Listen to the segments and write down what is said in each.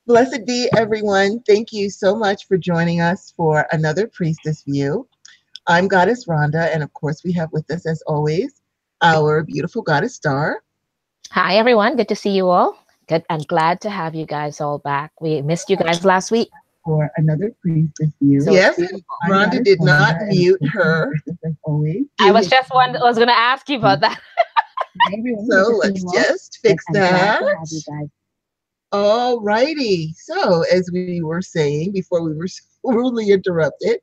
Blessed be everyone. Thank you so much for joining us for another Priestess View. I'm Goddess Rhonda, and of course we have with us, as always, our beautiful Goddess Star. Hi, everyone. Good to see you all. Good and glad to have you guys all back. We missed you guys last week. For another Priestess View. So yes, Rhonda did not mute her. As always. I was going to ask you about that. So let's just fix that. All righty. So as we were saying before we were rudely interrupted,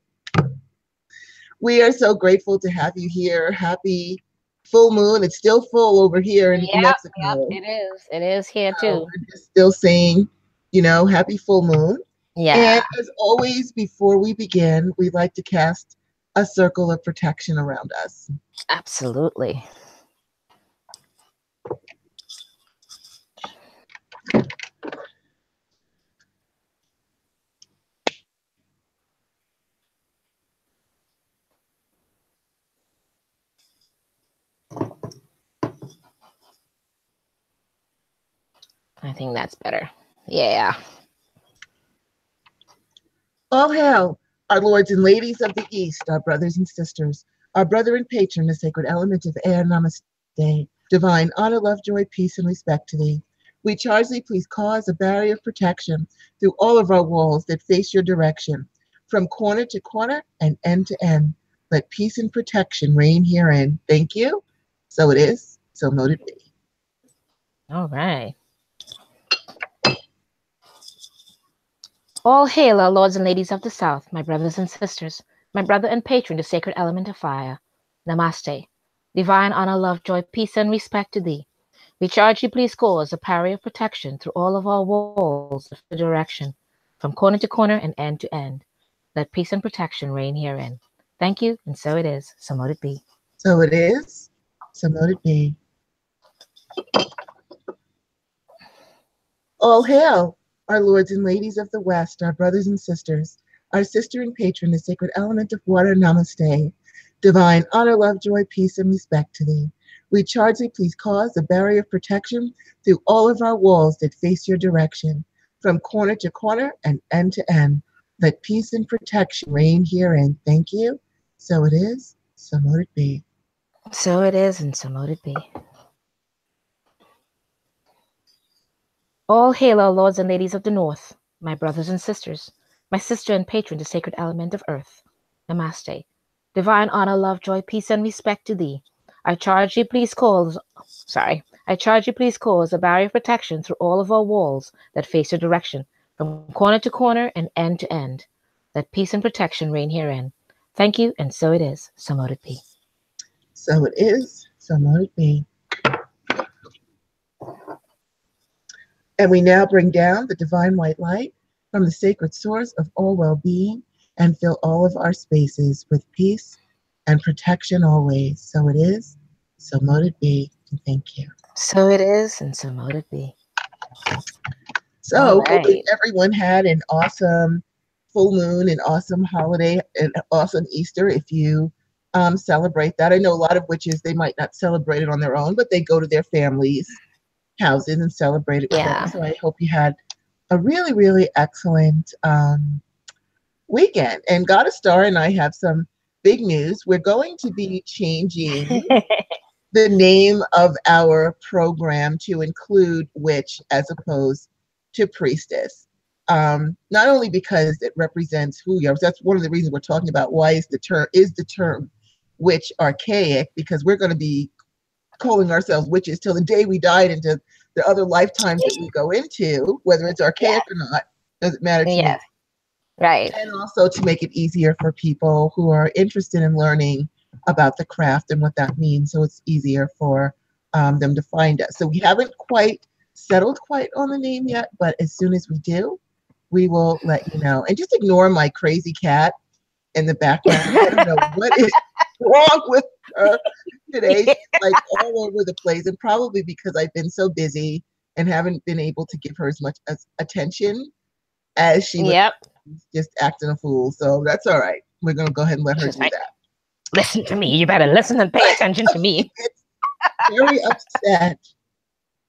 we are so grateful to have you here. Happy full moon. It's still full over here in Mexico. Yep, it is. It is here too. We're just still saying, happy full moon. Yeah. And as always, before we begin, we'd like to cast a circle of protection around us. Absolutely. I think that's better. Yeah. All hail, our lords and ladies of the East, our brothers and sisters, our brother and patron, the sacred element of air, namaste. Divine honor, love, joy, peace, and respect to thee. We charge thee, please cause a barrier of protection through all of our walls that face your direction, from corner to corner and end to end. Let peace and protection reign herein. Thank you. So it is, so mote it be. All right. All hail, our lords and ladies of the South, my brothers and sisters, my brother and patron, the sacred element of fire. Namaste. Divine honor, love, joy, peace, and respect to thee. We charge you, please cause a barrier of protection through all of our walls of the direction, from corner to corner and end to end. Let peace and protection reign herein. Thank you, and so it is, so mote it be. So it is, so mote it be. All hail, our lords and ladies of the West, our brothers and sisters, our sister and patron, the sacred element of water, namaste. Divine honor, love, joy, peace, and respect to thee. We charge thee, please cause a barrier of protection through all of our walls that face your direction, from corner to corner and end to end. Let peace and protection reign herein. Thank you. So it is, so mote it be. So it is, and so mote it be. All hail, our lords and ladies of the North, my brothers and sisters, my sister and patron, the sacred element of earth. Namaste. Divine honor, love, joy, peace, and respect to thee. I charge you, please cause a barrier of protection through all of our walls that face your direction, from corner to corner and end to end. Let peace and protection reign herein. Thank you, and so it is, so mote it be. So it is, so mote it be. And we now bring down the divine white light from the sacred source of all well-being and fill all of our spaces with peace and protection always. So it is, so mote it be, and thank you. So it is, and so mote it be. So hopefully everyone had an awesome full moon, an awesome holiday, an awesome Easter if you celebrate that. I know a lot of witches, they might not celebrate it on their own, but they go to their families' houses and celebrate it with them. So I hope you had a really, really excellent weekend. And Goddess Star and I have some big news. We're going to be changing the name of our program to include witch as opposed to priestess. Not only because it represents who you are, that's one of the reasons we're talking about why is the term witch archaic, because we're going to be calling ourselves witches till the day we died, into the other lifetimes that we go into, whether it's archaic or not, doesn't matter to me. Right. And also to make it easier for people who are interested in learning about the craft and what that means, so it's easier for them to find us. So we haven't quite settled on the name yet, but as soon as we do, we will let you know. And just ignore my crazy cat in the background. I don't know what is wrong with her today. She's like all over the place, and probably because I've been so busy and haven't been able to give her as much attention as she would. Just acting a fool. So that's all right. We're going to go ahead and let her do that. Listen to me. You better listen and pay attention to me. Very upset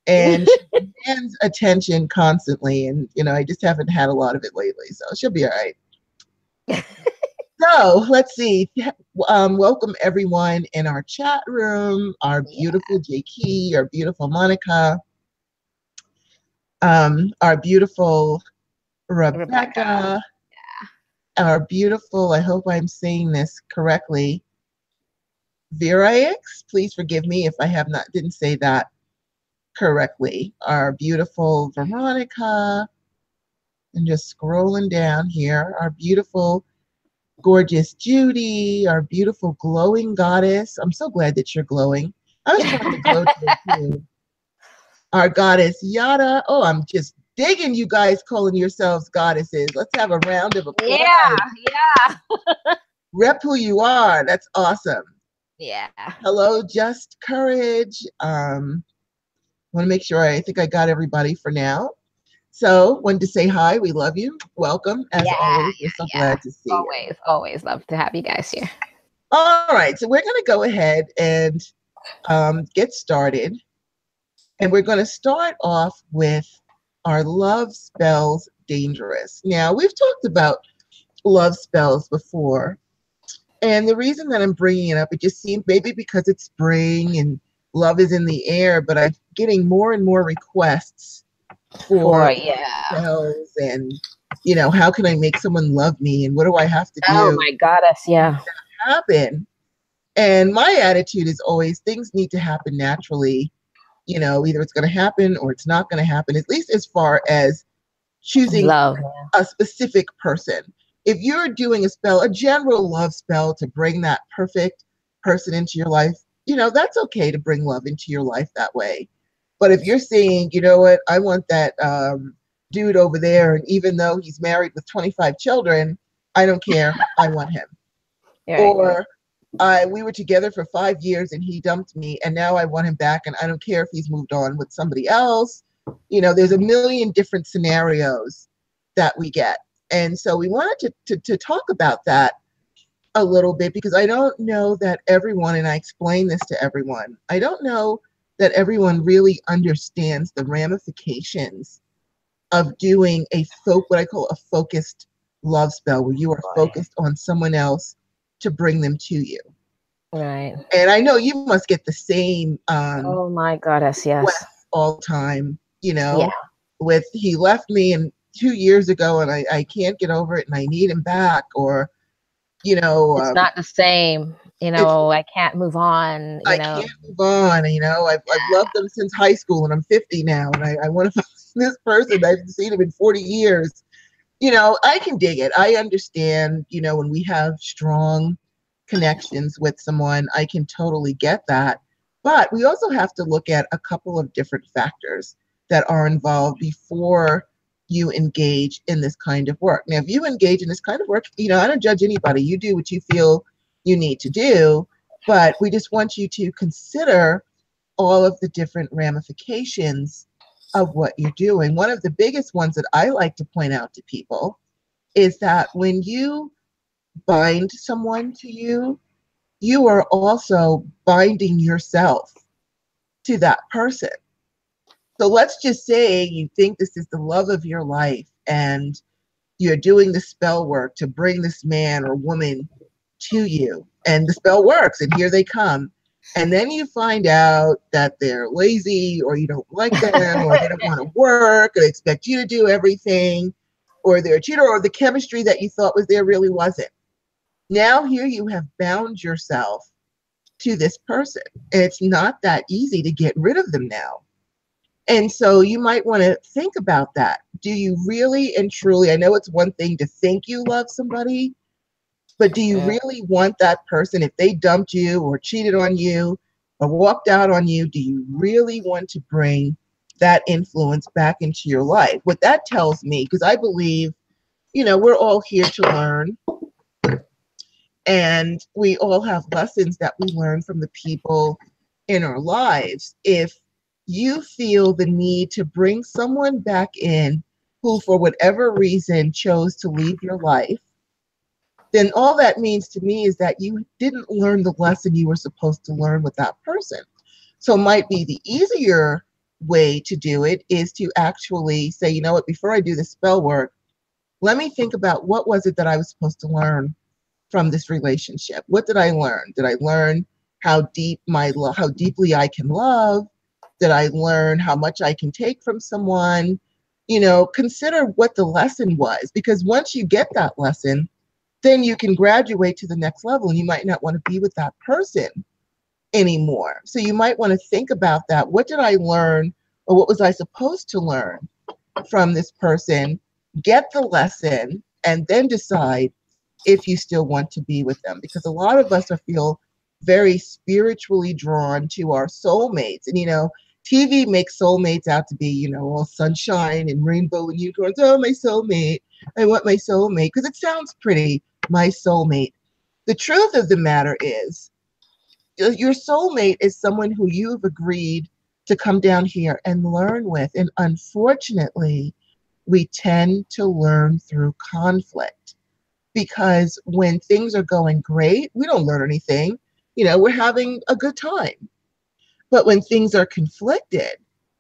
and she demands attention constantly. And, I just haven't had a lot of it lately. So she'll be all right. So let's see. Welcome everyone in our chat room, our beautiful JK, our beautiful Monica, our beautiful Rebecca, our beautiful, I hope I'm saying this correctly, Viraix. Please forgive me if I didn't say that correctly. Our beautiful Veronica, and just scrolling down here, our beautiful gorgeous Judy, our beautiful glowing goddess. I'm so glad that you're glowing. I was trying to glow today too. Our goddess Yada. Oh, I'm just digging you guys calling yourselves goddesses. Let's have a round of applause. Yeah. Rep who you are. That's awesome. Yeah. Hello, Just Courage. Want to make sure I think I got everybody for now. So, wanted to say hi. We love you. Welcome. As always, we're so glad to see you. Always love to have you guys here. All right. So, we're going to go ahead and get started. And we're going to start off with our love spells dangerous. Now, we've talked about love spells before. And the reason that I'm bringing it up, it just seems maybe because it's spring and love is in the air, but I'm getting more and more requests for spells and, how can I make someone love me and what do I have to do? Oh my goddess, yeah. Happen. And my attitude is always things need to happen naturally. Either it's going to happen or it's not going to happen, at least as far as choosing love a specific person. If you're doing a spell, a general love spell to bring that perfect person into your life, that's okay to bring love into your life that way. But if you're saying, you know what, I want that dude over there, and even though he's married with 25 children, I don't care, I want him. Yeah, or we were together for 5 years and he dumped me and now I want him back and I don't care if he's moved on with somebody else. There's a million different scenarios that we get. And so we wanted to talk about that a little bit because I don't know that everyone, and I explain this to everyone, I don't know that everyone really understands the ramifications of doing what I call a focused love spell, where you are focused on someone else to bring them to you. Right. And I know you must get the same oh my goddess, yes, all the time, with he left me and 2 years ago and I can't get over it and I need him back, or it's not the same, I can't move on, I can't move on, I've loved them since high school and I'm 50 now and I want to find this person, I haven't seen him in 40 years. I can dig it. I understand, when we have strong connections with someone, I can totally get that. But we also have to look at a couple of different factors that are involved before you engage in this kind of work. Now, if you engage in this kind of work, I don't judge anybody. You do what you feel you need to do, but we just want you to consider all of the different ramifications of what you're doing. One of the biggest ones that I like to point out to people is that when you bind someone to you, you are also binding yourself to that person. So let's just say you think this is the love of your life and you're doing the spell work to bring this man or woman to you, and the spell works and here they come. And then you find out that they're lazy, or you don't like them, or they don't want to work, or they expect you to do everything, or they're a cheater, or the chemistry that you thought was there really wasn't. Now here you have bound yourself to this person, and it's not that easy to get rid of them now. And so you might want to think about that. Do you really and truly, I know it's one thing to think you love somebody, but do you really want that person? If they dumped you or cheated on you or walked out on you, do you really want to bring that influence back into your life? What that tells me, because I believe, we're all here to learn. And we all have lessons that we learn from the people in our lives. If you feel the need to bring someone back in who, for whatever reason, chose to leave your life, then all that means to me is that you didn't learn the lesson you were supposed to learn with that person. So it might be the easier way to do it is to actually say, you know what, before I do the spell work, let me think about what was it that I was supposed to learn from this relationship. What did I learn? Did I learn how how deeply I can love? Did I learn how much I can take from someone? You know, consider what the lesson was, because once you get that lesson, then you can graduate to the next level and you might not want to be with that person anymore. So you might want to think about that. What did I learn, or what was I supposed to learn from this person? Get the lesson and then decide if you still want to be with them, because a lot of us feel very spiritually drawn to our soulmates. And TV makes soulmates out to be, all sunshine and rainbow and unicorns. Oh, my soulmate, I want my soulmate, because it sounds pretty, my soulmate. The truth of the matter is, your soulmate is someone who you've agreed to come down here and learn with. And unfortunately, we tend to learn through conflict, because when things are going great, we don't learn anything. We're having a good time. But when things are conflicted,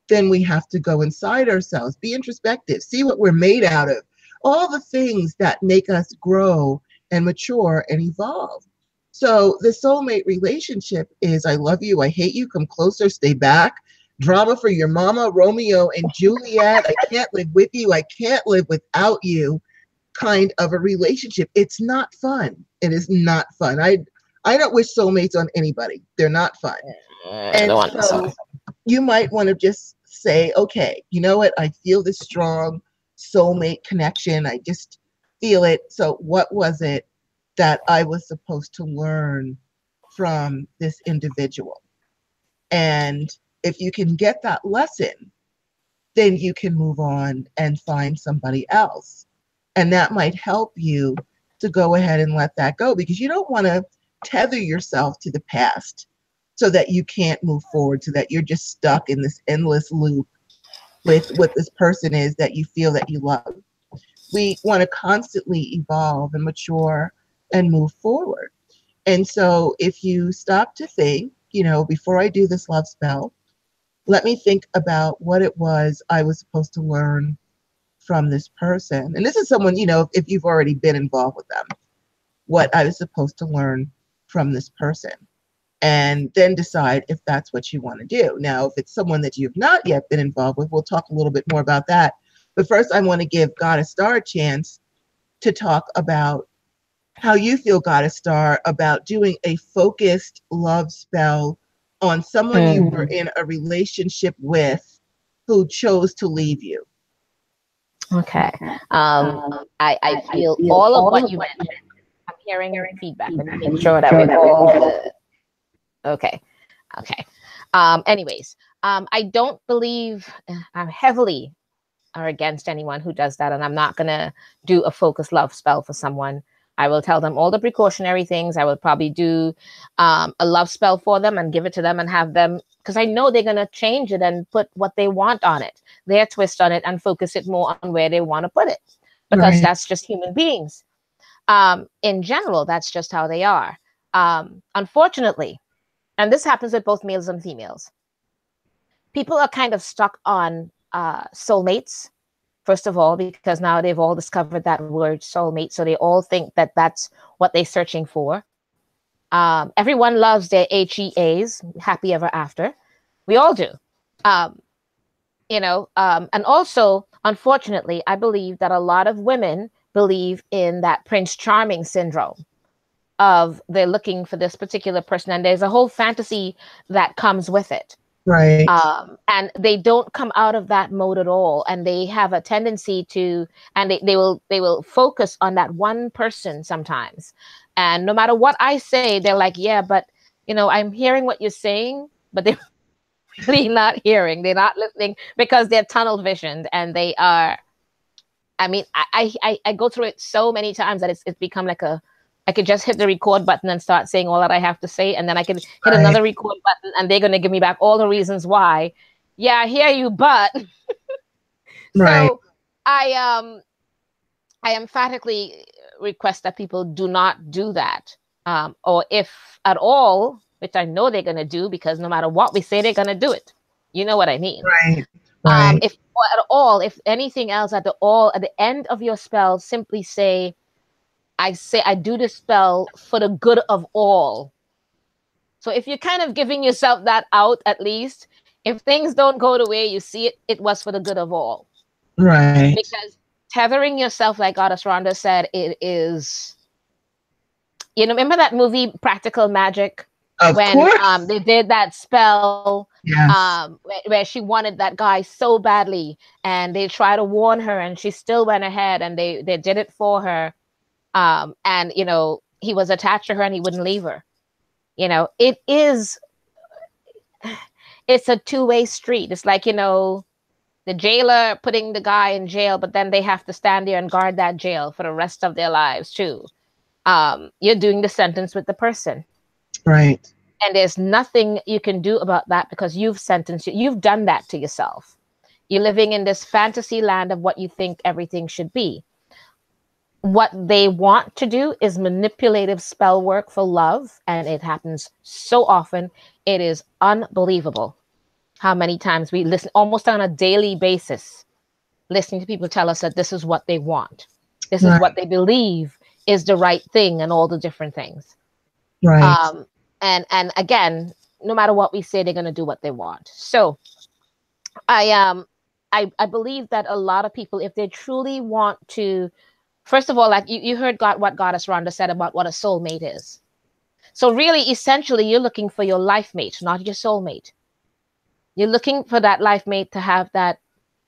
then we have to go inside ourselves, be introspective, see what we're made out of, all the things that make us grow and mature and evolve. So the soulmate relationship is, I love you, I hate you, come closer, stay back, drama for your mama, Romeo and Juliet, I can't live with you, I can't live without you kind of a relationship. It's not fun. It is not fun. I don't wish soulmates on anybody. They're not fun. And so you might want to just say, okay, you know what? I feel this strong soulmate connection. I just feel it. So what was it that I was supposed to learn from this individual? And if you can get that lesson, then you can move on and find somebody else. And that might help you to go ahead and let that go, because you don't want to tether yourself to the past so that you can't move forward, so that you're just stuck in this endless loop with what this person is that you feel that you love. We want to constantly evolve and mature and move forward. And so if you stop to think, before I do this love spell, let me think about what it was I was supposed to learn from this person. And this is someone, if you've already been involved with them, what I was supposed to learn from this person. And then decide if that's what you want to do. Now, if it's someone that you've not yet been involved with, we'll talk a little bit more about that. But first, I want to give Goddess Star a chance to talk about how you feel, Goddess Star, about doing a focused love spell on someone you were in a relationship with who chose to leave you. Okay. I feel all of what you mentioned. I'm hearing your feedback. Let me make sure that we're all good. Okay. Anyways, I don't believe I'm heavily are against anyone who does that, and I'm not gonna do a focused love spell for someone. I will tell them all the precautionary things. I will probably do a love spell for them and give it to them and have them, because I know they're gonna change it and put what they want on it, their twist on it, and focus it more on where they want to put it, because that's just human beings. In general, that's just how they are. Unfortunately, and this happens with both males and females, people are kind of stuck on soulmates, first of all, because now they've all discovered that word soulmate. So they all think that that's what they're searching for. Everyone loves their HEAs, happy ever after. We all do. And also, unfortunately, I believe that a lot of women believe in that Prince Charming syndrome of they're looking for this particular person, and there's a whole fantasy that comes with it. Right. And they don't come out of that mode at all, and they have a tendency to, and they will focus on that one person sometimes. And no matter what I say, they're like, yeah, but I'm hearing what you're saying, but they're really not hearing. They're not listening, because they're tunnel visioned, and they are. I mean, I go through it so many times that it's become like I could just hit the record button and start saying all that I have to say, and then I can hit another record button, and they're going to give me back all the reasons why. Yeah, I hear you, but so I emphatically request that people do not do that, or if at all, which I know they're going to do, because no matter what we say, they're going to do it. You know what I mean? Right. Right. If at all, if anything else at the end of your spell, simply say, I do this spell for the good of all. So if you're kind of giving yourself that out, at least, if things don't go the way you see it, it was for the good of all. Right. Because tethering yourself, like Goddess Rhonda said, it is, remember that movie Practical Magic, Of when course. they did that spell, Yes. where she wanted that guy so badly, and they tried to warn her, and she still went ahead, and they did it for her. And he was attached to her, and he wouldn't leave her. It is, it's a two-way street. It's like, the jailer putting the guy in jail, but then they have to stand there and guard that jail for the rest of their lives too. You're doing the sentence with the person. Right. And there's nothing you can do about that, because you've done that to yourself. You're living in this fantasy land of what you think everything should be. What they want to do is manipulative spell work for love, and it happens so often. It is unbelievable how many times we listen almost on a daily basis, listening to people tell us that this is what they want. This is Right. what they believe is the right thing, and all the different things. Right. Um, and again, no matter what we say, they're going to do what they want. So I believe that a lot of people, if they truly want to, first of all, like you heard what Goddess Rhonda said about what a soulmate is. So really, essentially, you're looking for your life mate, not your soulmate. You're looking for that life mate to have that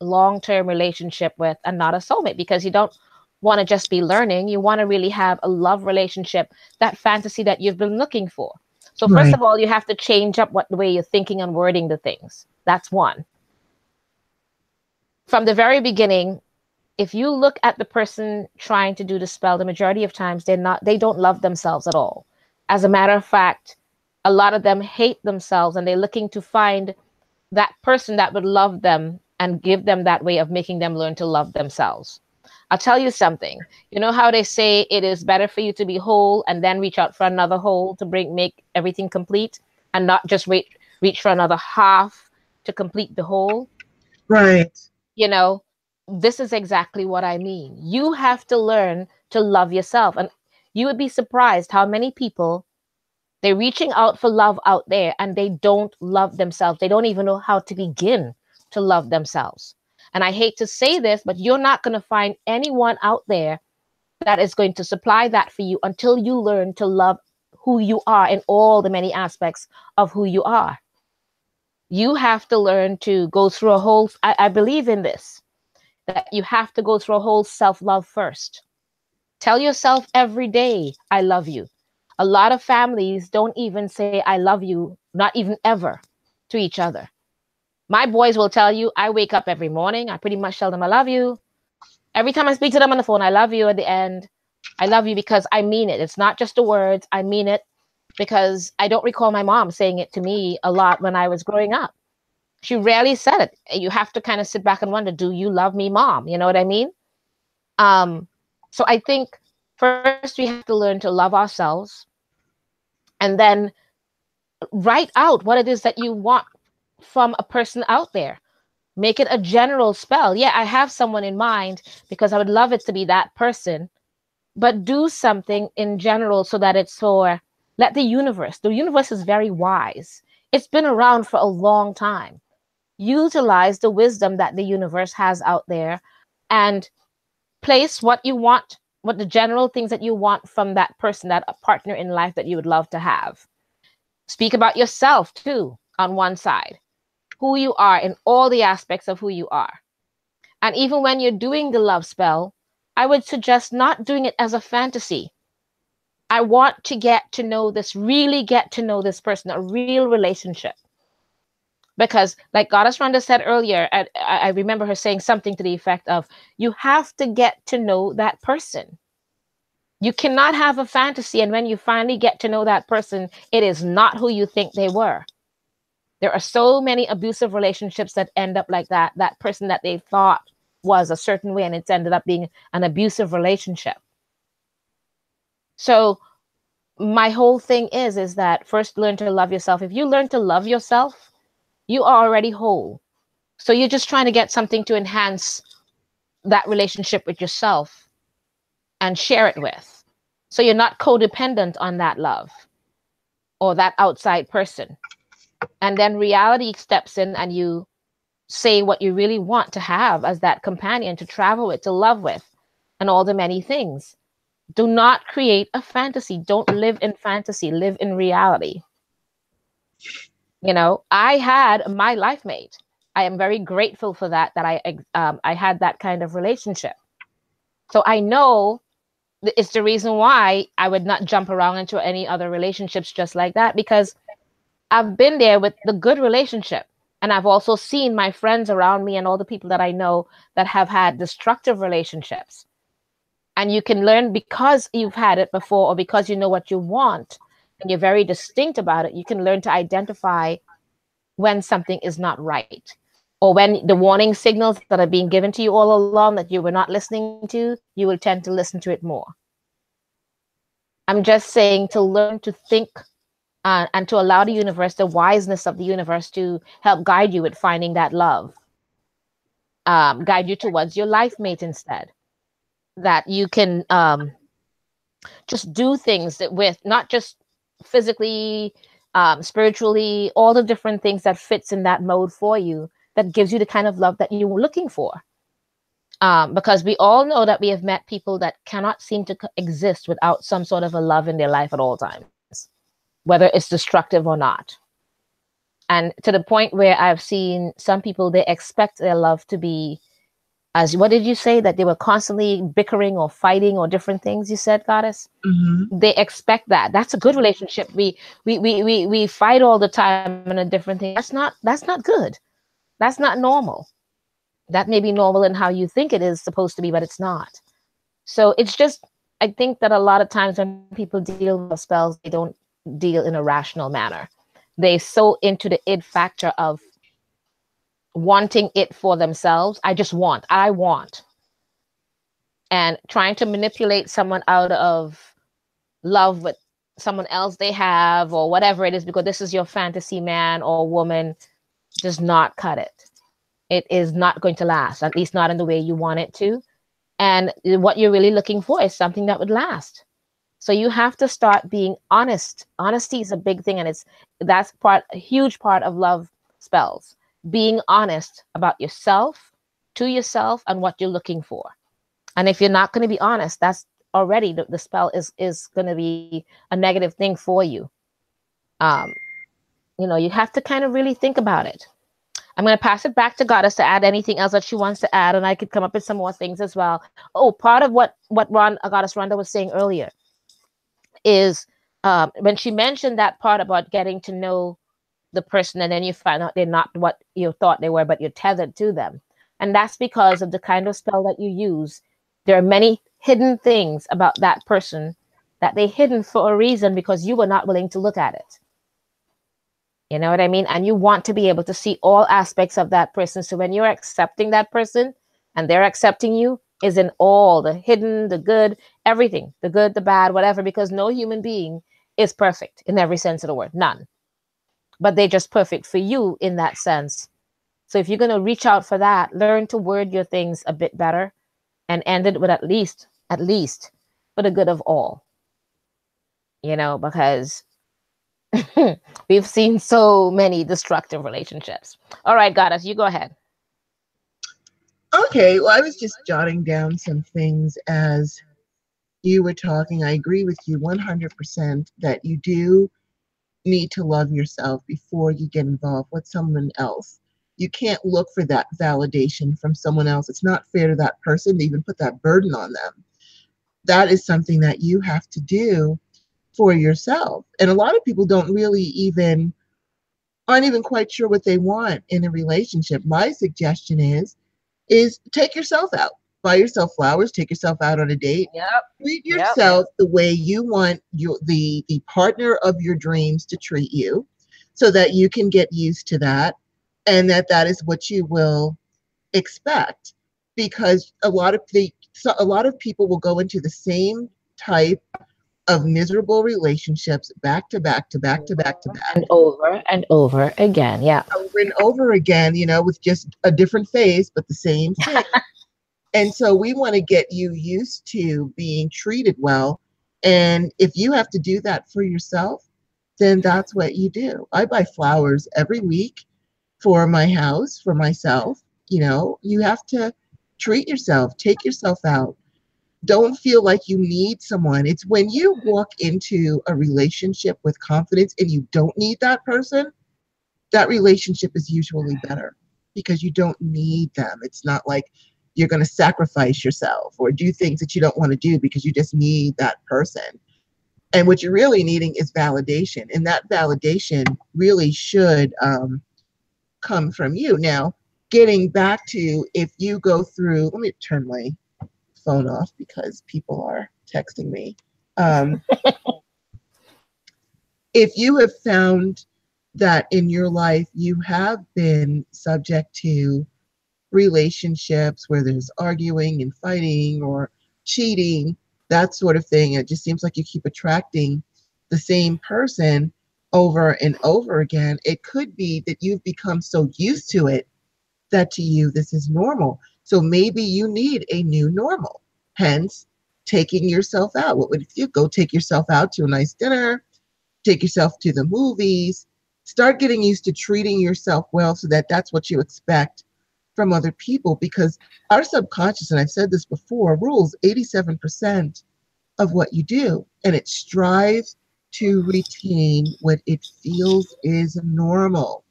long-term relationship with, and not a soulmate, because you don't want to just be learning. You want to really have a love relationship, that fantasy that you've been looking for. So first Right. of all, you have to change up the way you're thinking and wording the things. That's one. From the very beginning, if you look at the person trying to do the spell, the majority of times they don't love themselves at all. As a matter of fact, a lot of them hate themselves, and they're looking to find that person that would love them and give them that way of making them learn to love themselves. I'll tell you something. You know how they say it is better for you to be whole and then reach out for another whole to make everything complete, and not just reach for another half to complete the whole? Right. You know, this is exactly what I mean. You have to learn to love yourself. And you would be surprised how many people, they're reaching out for love out there, and they don't love themselves. They don't even know how to begin to love themselves. And I hate to say this, but you're not going to find anyone out there that is going to supply that for you until you learn to love who you are in all the many aspects of who you are. You have to learn to go through a whole, I believe in this, that you have to go through a whole self-love first. Tell yourself every day, I love you. A lot of families don't even say, I love you, not even ever, to each other. My boys will tell you, I wake up every morning, I pretty much tell them I love you. Every time I speak to them on the phone, I love you at the end. I love you because I mean it. It's not just the words, I mean it, because I don't recall my mom saying it to me a lot when I was growing up. She rarely said it. You have to kind of sit back and wonder, do you love me, mom? You know what I mean? Um, so I think first we have to learn to love ourselves, and then write out what it is that you want from a person out there. Make it a general spell. Yeah, I have someone in mind because I would love it to be that person, but do something in general so that it's for, let the universe is very wise. It's been around for a long time. Utilize the wisdom that the universe has out there, and place what you want, what the general things that you want from that person, that partner in life that you would love to have. Speak about yourself too on one side, who you are in all the aspects of who you are. And even when you're doing the love spell, I would suggest not doing it as a fantasy. I want to get to know this, really get to know this person, a real relationship. Because, like Goddess Rhonda said earlier, I remember her saying something to the effect of, you have to get to know that person. You cannot have a fantasy, and when you finally get to know that person, it is not who you think they were. There are so many abusive relationships that end up like that. That person that they thought was a certain way, and it's ended up being an abusive relationship. So my whole thing is that first learn to love yourself. If you learn to love yourself, you are already whole. So you're just trying to get something to enhance that relationship with yourself and share it with. So you're not codependent on that love or that outside person. And then reality steps in and you say what you really want to have as that companion to travel with, to love with, and all the many things. Do not create a fantasy. Don't live in fantasy, live in reality. You know, I had my life mate. I am very grateful for that, that I had that kind of relationship. So I know it's the reason why I would not jump around into any other relationships just like that, because I've been there with the good relationship. And I've also seen my friends around me and all the people that I know that have had destructive relationships. And you can learn because you've had it before, or because you know what you want and you're very distinct about it. You can learn to identify when something is not right, or when the warning signals that are being given to you all along that you were not listening to, you will tend to listen to it more. I'm just saying to learn to think and to allow the universe, the wiseness of the universe, to help guide you with finding that love, guide you towards your life mate instead. That you can just do things that with not just physically, spiritually, all the different things that fits in that mode for you, that gives you the kind of love that you're looking for. Because we all know that we have met people that cannot seem to exist without some sort of a love in their life at all times, whether it's destructive or not. And to the point where I've seen some people, they expect their love to be, as what did you say, that they were constantly bickering or fighting or different things, you said, Goddess? Mm-hmm. They expect that. That's a good relationship. We fight all the time and a different thing. That's not good. That's not normal. That may be normal in how you think it is supposed to be, but it's not. So it's just, I think that a lot of times when people deal with love spells, they don't deal in a rational manner. They so into the id factor of wanting it for themselves. I want. And trying to manipulate someone out of love with someone else they have or whatever it is, because this is your fantasy man or woman, does not cut it. It is not going to last, at least not in the way you want it to. And what you're really looking for is something that would last. So you have to start being honest. Honesty is a big thing, and that's a huge part of love spells. Being honest about yourself, to yourself, and what you're looking for. And if you're not going to be honest, that's already the spell is going to be a negative thing for you. Um, you have to kind of really think about it. I'm going to pass it back to Goddess to add anything else that she wants to add, and I could come up with some more things as well. Oh, part of what Goddess Rhonda was saying earlier is when she mentioned that part about getting to know the person, and then you find out they're not what you thought they were, but you're tethered to them. And that's because of the kind of spell that you use. There are many hidden things about that person that they hidden for a reason, because you were not willing to look at it. You know what I mean? And you want to be able to see all aspects of that person. So when you're accepting that person and they're accepting you, is in all the hidden, the good, everything, the good, the bad, whatever, because no human being is perfect in every sense of the word. None. But they're just perfect for you in that sense. So if you're going to reach out for that, learn to word your things a bit better and end it with at least for the good of all. Because we've seen so many destructive relationships. All right, Goddess, you go ahead. Okay, well, I was just jotting down some things as you were talking. I agree with you 100% that you do need to love yourself before you get involved with someone else. You can't look for that validation from someone else. It's not fair to that person to even put that burden on them. That is something that you have to do for yourself. And a lot of people aren't even quite sure what they want in a relationship. My suggestion is take yourself out. Buy yourself flowers, take yourself out on a date. Yep. Treat yourself the way you want the partner of your dreams to treat you, so that you can get used to that, and that is what you will expect. Because a lot of people will go into the same type of miserable relationships back to back to back to back to back, And over again. Yeah. over and over again, with just a different face, but the same thing. And so we want to get you used to being treated well. And if you have to do that for yourself, then that's what you do. I buy flowers every week for my house, for myself. You have to treat yourself, take yourself out. Don't feel like you need someone. It's when you walk into a relationship with confidence and you don't need that person, that relationship is usually better because you don't need them. It's not like you're going to sacrifice yourself or do things that you don't want to do because you just need that person. And what you're really needing is validation. And that validation really should come from you. Now, getting back to if you go through, let me turn my phone off because people are texting me. If you have found that in your life you have been subject to relationships where there's arguing and fighting or cheating, that sort of thing, it just seems like you keep attracting the same person over and over again, it could be that you've become so used to it that to you this is normal. So maybe you need a new normal, hence taking yourself out. What would you go take yourself out to a nice dinner, take yourself to the movies, start getting used to treating yourself well so that that's what you expect from other people, because our subconscious, and I've said this before, rules 87% of what you do, and it strives to retain what it feels is normal.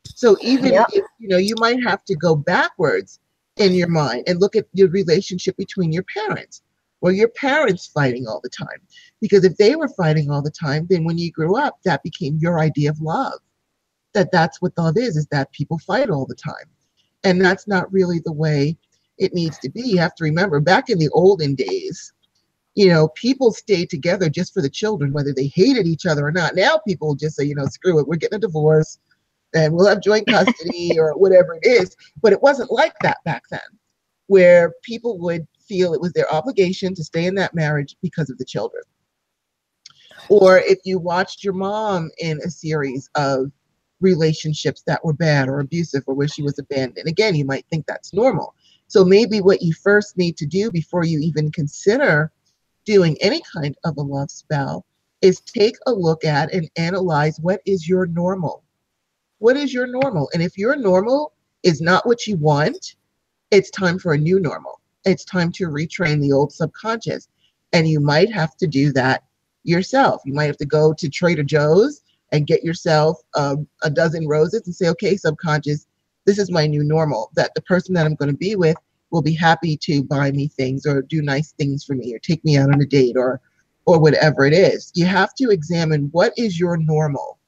So even Yep. if you might have to go backwards in your mind and look at your relationship between your parents. Were your parents fighting all the time? Because if they were fighting all the time, then when you grew up, that became your idea of love. That's what love is that people fight all the time. And that's not really the way it needs to be. You have to remember, back in the olden days, people stayed together just for the children, whether they hated each other or not. Now people just say, screw it, we're getting a divorce and we'll have joint custody or whatever it is. But it wasn't like that back then, where people would feel it was their obligation to stay in that marriage because of the children. Or if you watched your mom in a series of relationships that were bad or abusive or where she was abandoned, again, you might think that's normal. So maybe what you first need to do before you even consider doing any kind of a love spell is take a look at and analyze what is your normal. What is your normal? And if your normal is not what you want, it's time for a new normal. It's time to retrain the old subconscious. And you might have to do that yourself. You might have to go to Trader Joe's and get yourself a dozen roses and say, okay, subconscious, this is my new normal, that the person that I'm going to be with will be happy to buy me things or do nice things for me or take me out on a date or whatever it is. You have to examine what is your normal.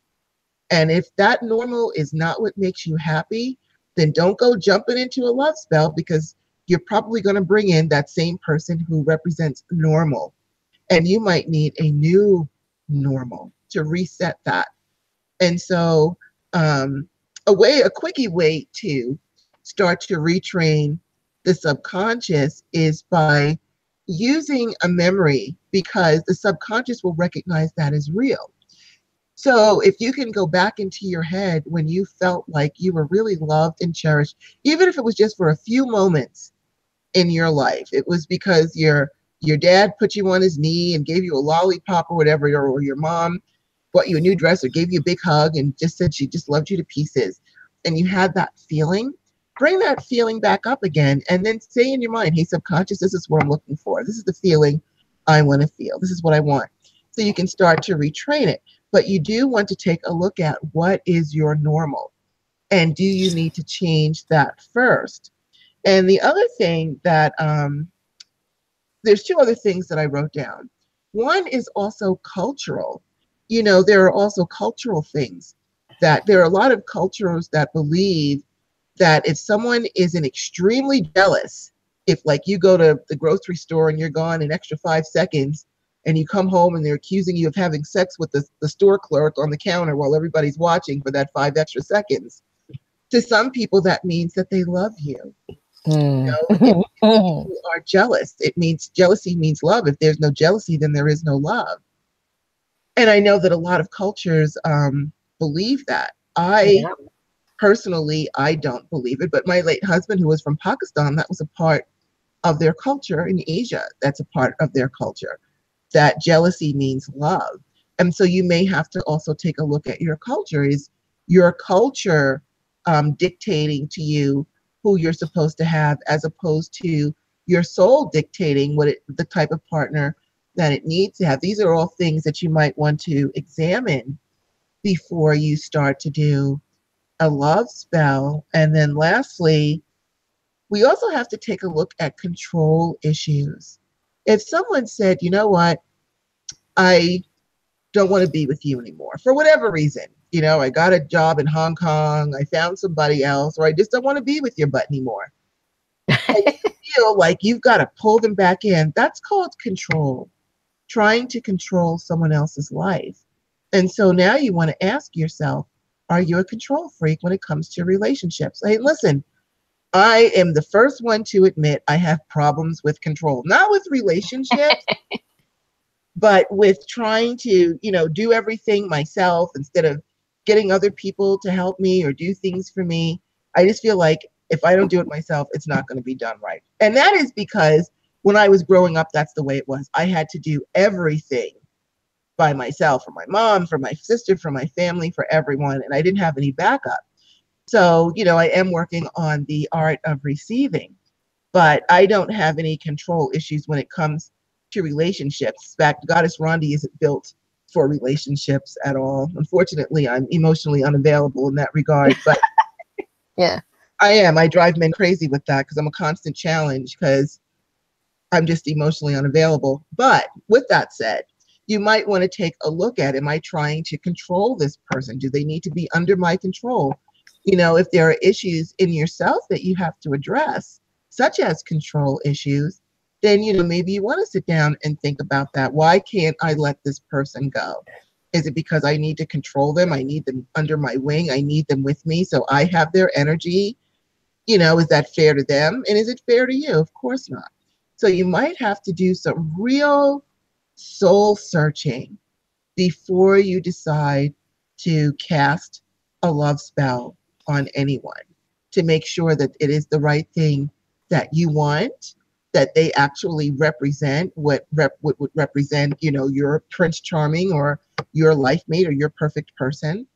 And if that normal is not what makes you happy, then don't go jumping into a love spell, because you're probably going to bring in that same person who represents normal. And you might need a new normal to reset that. And so a quickie way to start to retrain the subconscious is by using a memory, because the subconscious will recognize that as real. So if you can go back into your head when you felt like you were really loved and cherished, even if it was just for a few moments in your life, it was because your dad put you on his knee and gave you a lollipop or whatever, or your mom bought you a new dress or gave you a big hug and just said she just loved you to pieces, and you had that feeling, bring that feeling back up again and then say in your mind, hey, subconscious, this is what I'm looking for. This is the feeling I want to feel. This is what I want. So you can start to retrain it. But you do want to take a look at what is your normal, and do you need to change that first? And the other thing that there's two other things that I wrote down. One is also cultural. There are also cultural things, that there are a lot of cultures that believe that if someone isn't extremely jealous, if like you go to the grocery store and you're gone an extra 5 seconds and you come home and they're accusing you of having sex with the store clerk on the counter while everybody's watching for that 5 extra seconds, to some people that means that they love you. If people are jealous, it means jealousy means love. If there's no jealousy, then there is no love. And I know that a lot of cultures believe that. I Yeah. personally, I don't believe it, but my late husband, who was from Pakistan, that was a part of their culture. In Asia, that's a part of their culture, that jealousy means love. And so you may have to also take a look at your culture. Is your culture dictating to you who you're supposed to have, as opposed to your soul dictating the type of partner that it needs to have? These are all things that you might want to examine before you start to do a love spell. And then lastly, we also have to take a look at control issues. If someone said, you know what, I don't want to be with you anymore for whatever reason, I got a job in Hong Kong, I found somebody else, or I just don't want to be with your butt anymore. And you feel like you've got to pull them back in. That's called control, trying to control someone else's life. And so now you want to ask yourself, are you a control freak when it comes to relationships? Hey, listen, I am the first one to admit I have problems with control, not with relationships, but with trying to, do everything myself instead of getting other people to help me or do things for me. I just feel like if I don't do it myself, it's not going to be done right. And that is because when I was growing up, that's the way it was. I had to do everything by myself, for my mom, for my sister, for my family, for everyone, and I didn't have any backup. So, I am working on the art of receiving, but I don't have any control issues when it comes to relationships. In fact, Goddess Rhonda isn't built for relationships at all. Unfortunately, I'm emotionally unavailable in that regard, but Yeah. I am. I drive men crazy with that because I'm a constant challenge because I'm just emotionally unavailable. But with that said, you might want to take a look at, am I trying to control this person? Do they need to be under my control? If there are issues in yourself that you have to address, such as control issues, then, maybe you want to sit down and think about that. Why can't I let this person go? Is it because I need to control them? I need them under my wing. I need them with me so I have their energy. Is that fair to them? And is it fair to you? Of course not. So you might have to do some real soul searching before you decide to cast a love spell on anyone, to make sure that it is the right thing that you want, that they actually represent what would represent, your Prince Charming or your life mate or your perfect person.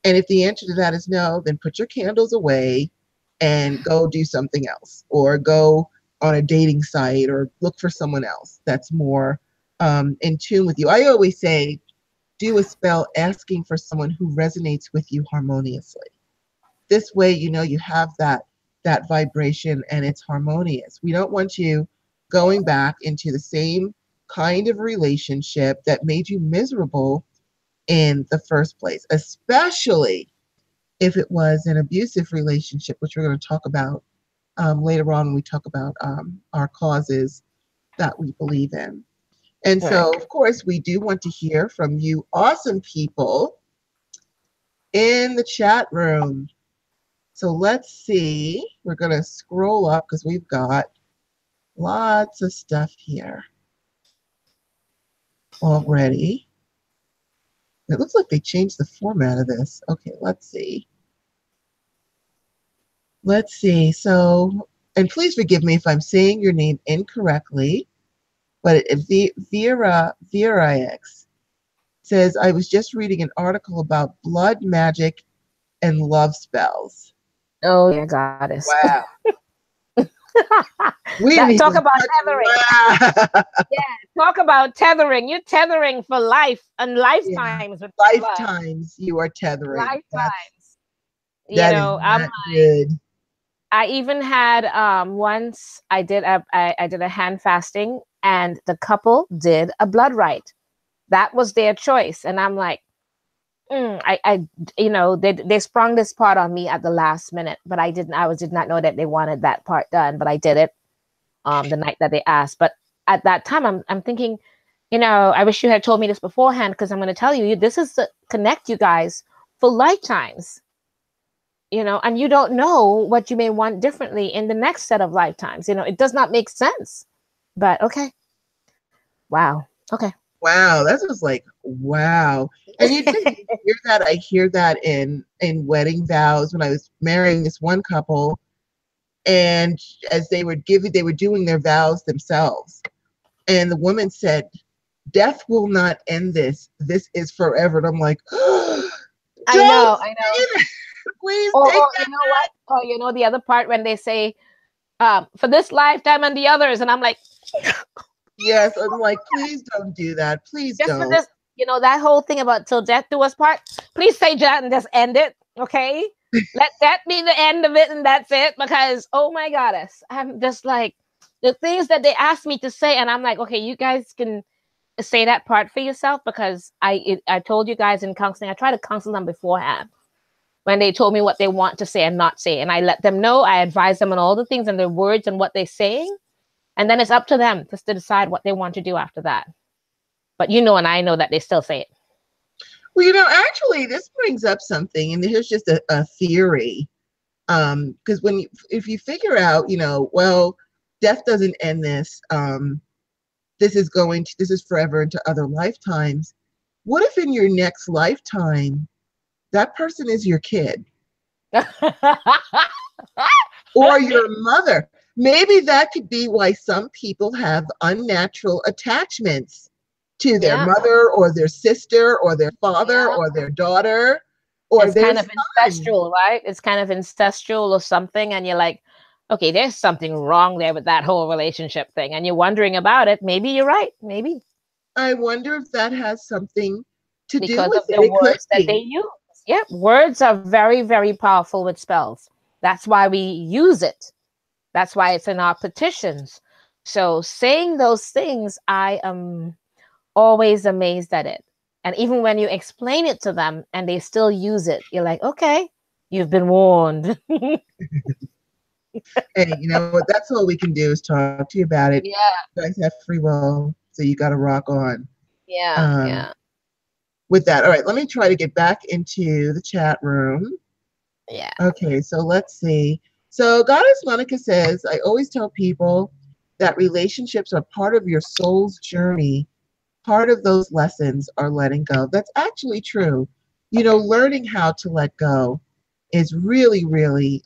And if the answer to that is no, then put your candles away and go do something else, or go on a dating site, or look for someone else that's more in tune with you. I always say, do a spell asking for someone who resonates with you harmoniously. This way, you have that vibration and it's harmonious. We don't want you going back into the same kind of relationship that made you miserable in the first place, especially if it was an abusive relationship, which we're going to talk about later on when we talk about our causes that we believe in. And so, Right. of course, we do want to hear from you awesome people in the chat room. So let's see. We're going to scroll up because we've got lots of stuff here already. It looks like they changed the format of this. Okay, let's see. Let's see. So, and please forgive me if I'm saying your name incorrectly, but Verax says, I was just reading an article about blood magic and love spells. Oh, yeah, goddess. Wow. We didn't That talk even about touch. tethering. Wow. Yeah, talk about tethering. You're tethering for life and Yeah. lifetimes with blood. Lifetimes you are tethering. Lifetimes. That is I'm not good. I even had once I did a hand fasting and the couple did a blood rite. That was their choice, and I'm like, they sprung this part on me at the last minute, but did not know that they wanted that part done, but I did it the night that they asked. But at that time, I'm thinking, I wish you had told me this beforehand, because I'm going to tell you, this is to connect you guys for lifetimes. And you don't know what you may want differently in the next set of lifetimes. It does not make sense. But okay. Wow. Okay. Wow, that's just like wow. And you hear that. I hear that in wedding vows when I was marrying this one couple, and as they were doing their vows themselves, and the woman said, "Death will not end this. This is forever." And I'm like, oh, I "Don't know, I know. say that. Please take Or you that." know what? Or you know the other part when they say, for this lifetime and the others, and I'm like, Yes, I'm like, please don't do that. Please just for don't. this, that whole thing about till death do us part. Please say that and just end it, okay? Let that be the end of it, and that's it. Because oh my goddess, I'm just like the things that they asked me to say, and I'm like, okay, you guys can say that part for yourself because I told you guys in counseling, I try to counsel them beforehand when they told me what they want to say and not say, and I let them know, I advise them on all the things and their words and what they're saying, and then it's up to them just to decide what they want to do after that. But and I know that they still say it. Well, actually, this brings up something, and here's just a theory. Because if you figure out, well, death doesn't end this. This is forever into other lifetimes. What if in your next lifetime that person is your kid or your mother? Maybe that could be why some people have unnatural attachments to their Yeah, mother or their sister or their father yeah. or their daughter or It's their kind of son. ancestral, right? It's kind of ancestral or something, and you're like, okay, there's something wrong there with that whole relationship thing, and you're wondering about it. Maybe you're right. Maybe I wonder if that has something to do because with of it. the It could words that they be. use. Yeah, words are very, very powerful with spells. That's why we use it. That's why it's in our petitions. So saying those things, I am always amazed at it. And even when you explain it to them and they still use it, you're like, okay, you've been warned. Hey, you know what? That's all we can do is talk to you about it. Yeah, You guys have free will, so you got to rock on. yeah, Um, yeah, with that, all right, let me try to get back into the chat room. yeah. Okay, so let's see. So Goddess Monica says, I always tell people that relationships are part of your soul's journey. Part of those lessons are letting go. That's actually true. Learning how to let go is really, really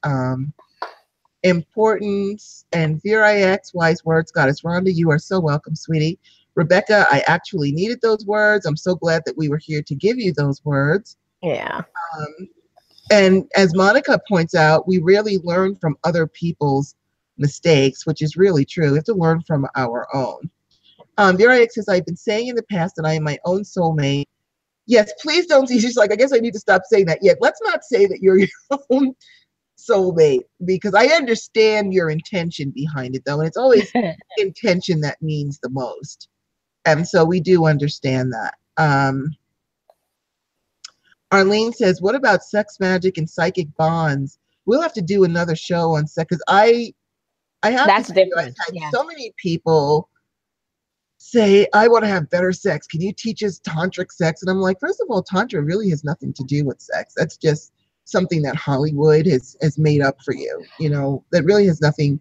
important. And Vix, wise words, Goddess Rhonda, you are so welcome, sweetie. Rebecca, I actually needed those words. I'm so glad that we were here to give you those words. Yeah. Um, and as Monica points out, we rarely learn from other people's mistakes, which is really true. We have to learn from our own. Vix says, I've been saying in the past that I am my own soulmate. Yes, please don't. She's like, I guess I need to stop saying that. Yet, let's not say that you're your own soulmate, because I understand your intention behind it, though, and it's always intention that means the most, and so we do understand that. Arlene says, what about sex magic and psychic bonds? We'll have to do another show on sex, because I have to That's tell you, I've different. had Yeah. so many people say, I want to have better sex, can you teach us tantric sex? And I'm like, first of all, tantra really has nothing to do with sex. That's just something that Hollywood has made up for you, that really has nothing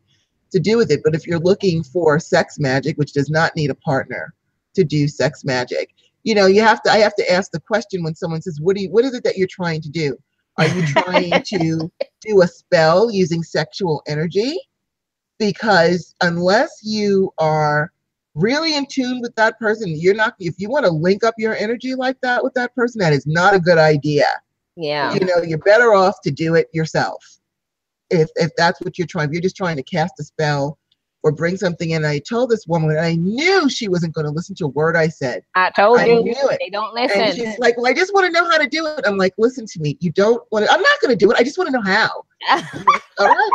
to do with it. But if you're looking for sex magic, which does not need a partner to do sex magic, I have to ask the question when someone says, what is it that you're trying to do? Are you trying to do a spell using sexual energy? Because unless you are really in tune with that person, if you want to link up your energy like that with that person, that is not a good idea. Yeah. You're better off to do it yourself. If that's what you're trying, if you're just trying to cast a spell or bring something in. I told this woman, and I knew she wasn't going to listen to a word I said. I told I you knew it. they don't And listen. she's like, well, I just want to know how to do it. I'm like, listen to me. You don't want to, I'm not going to do it. I just want to know how. Like, all right.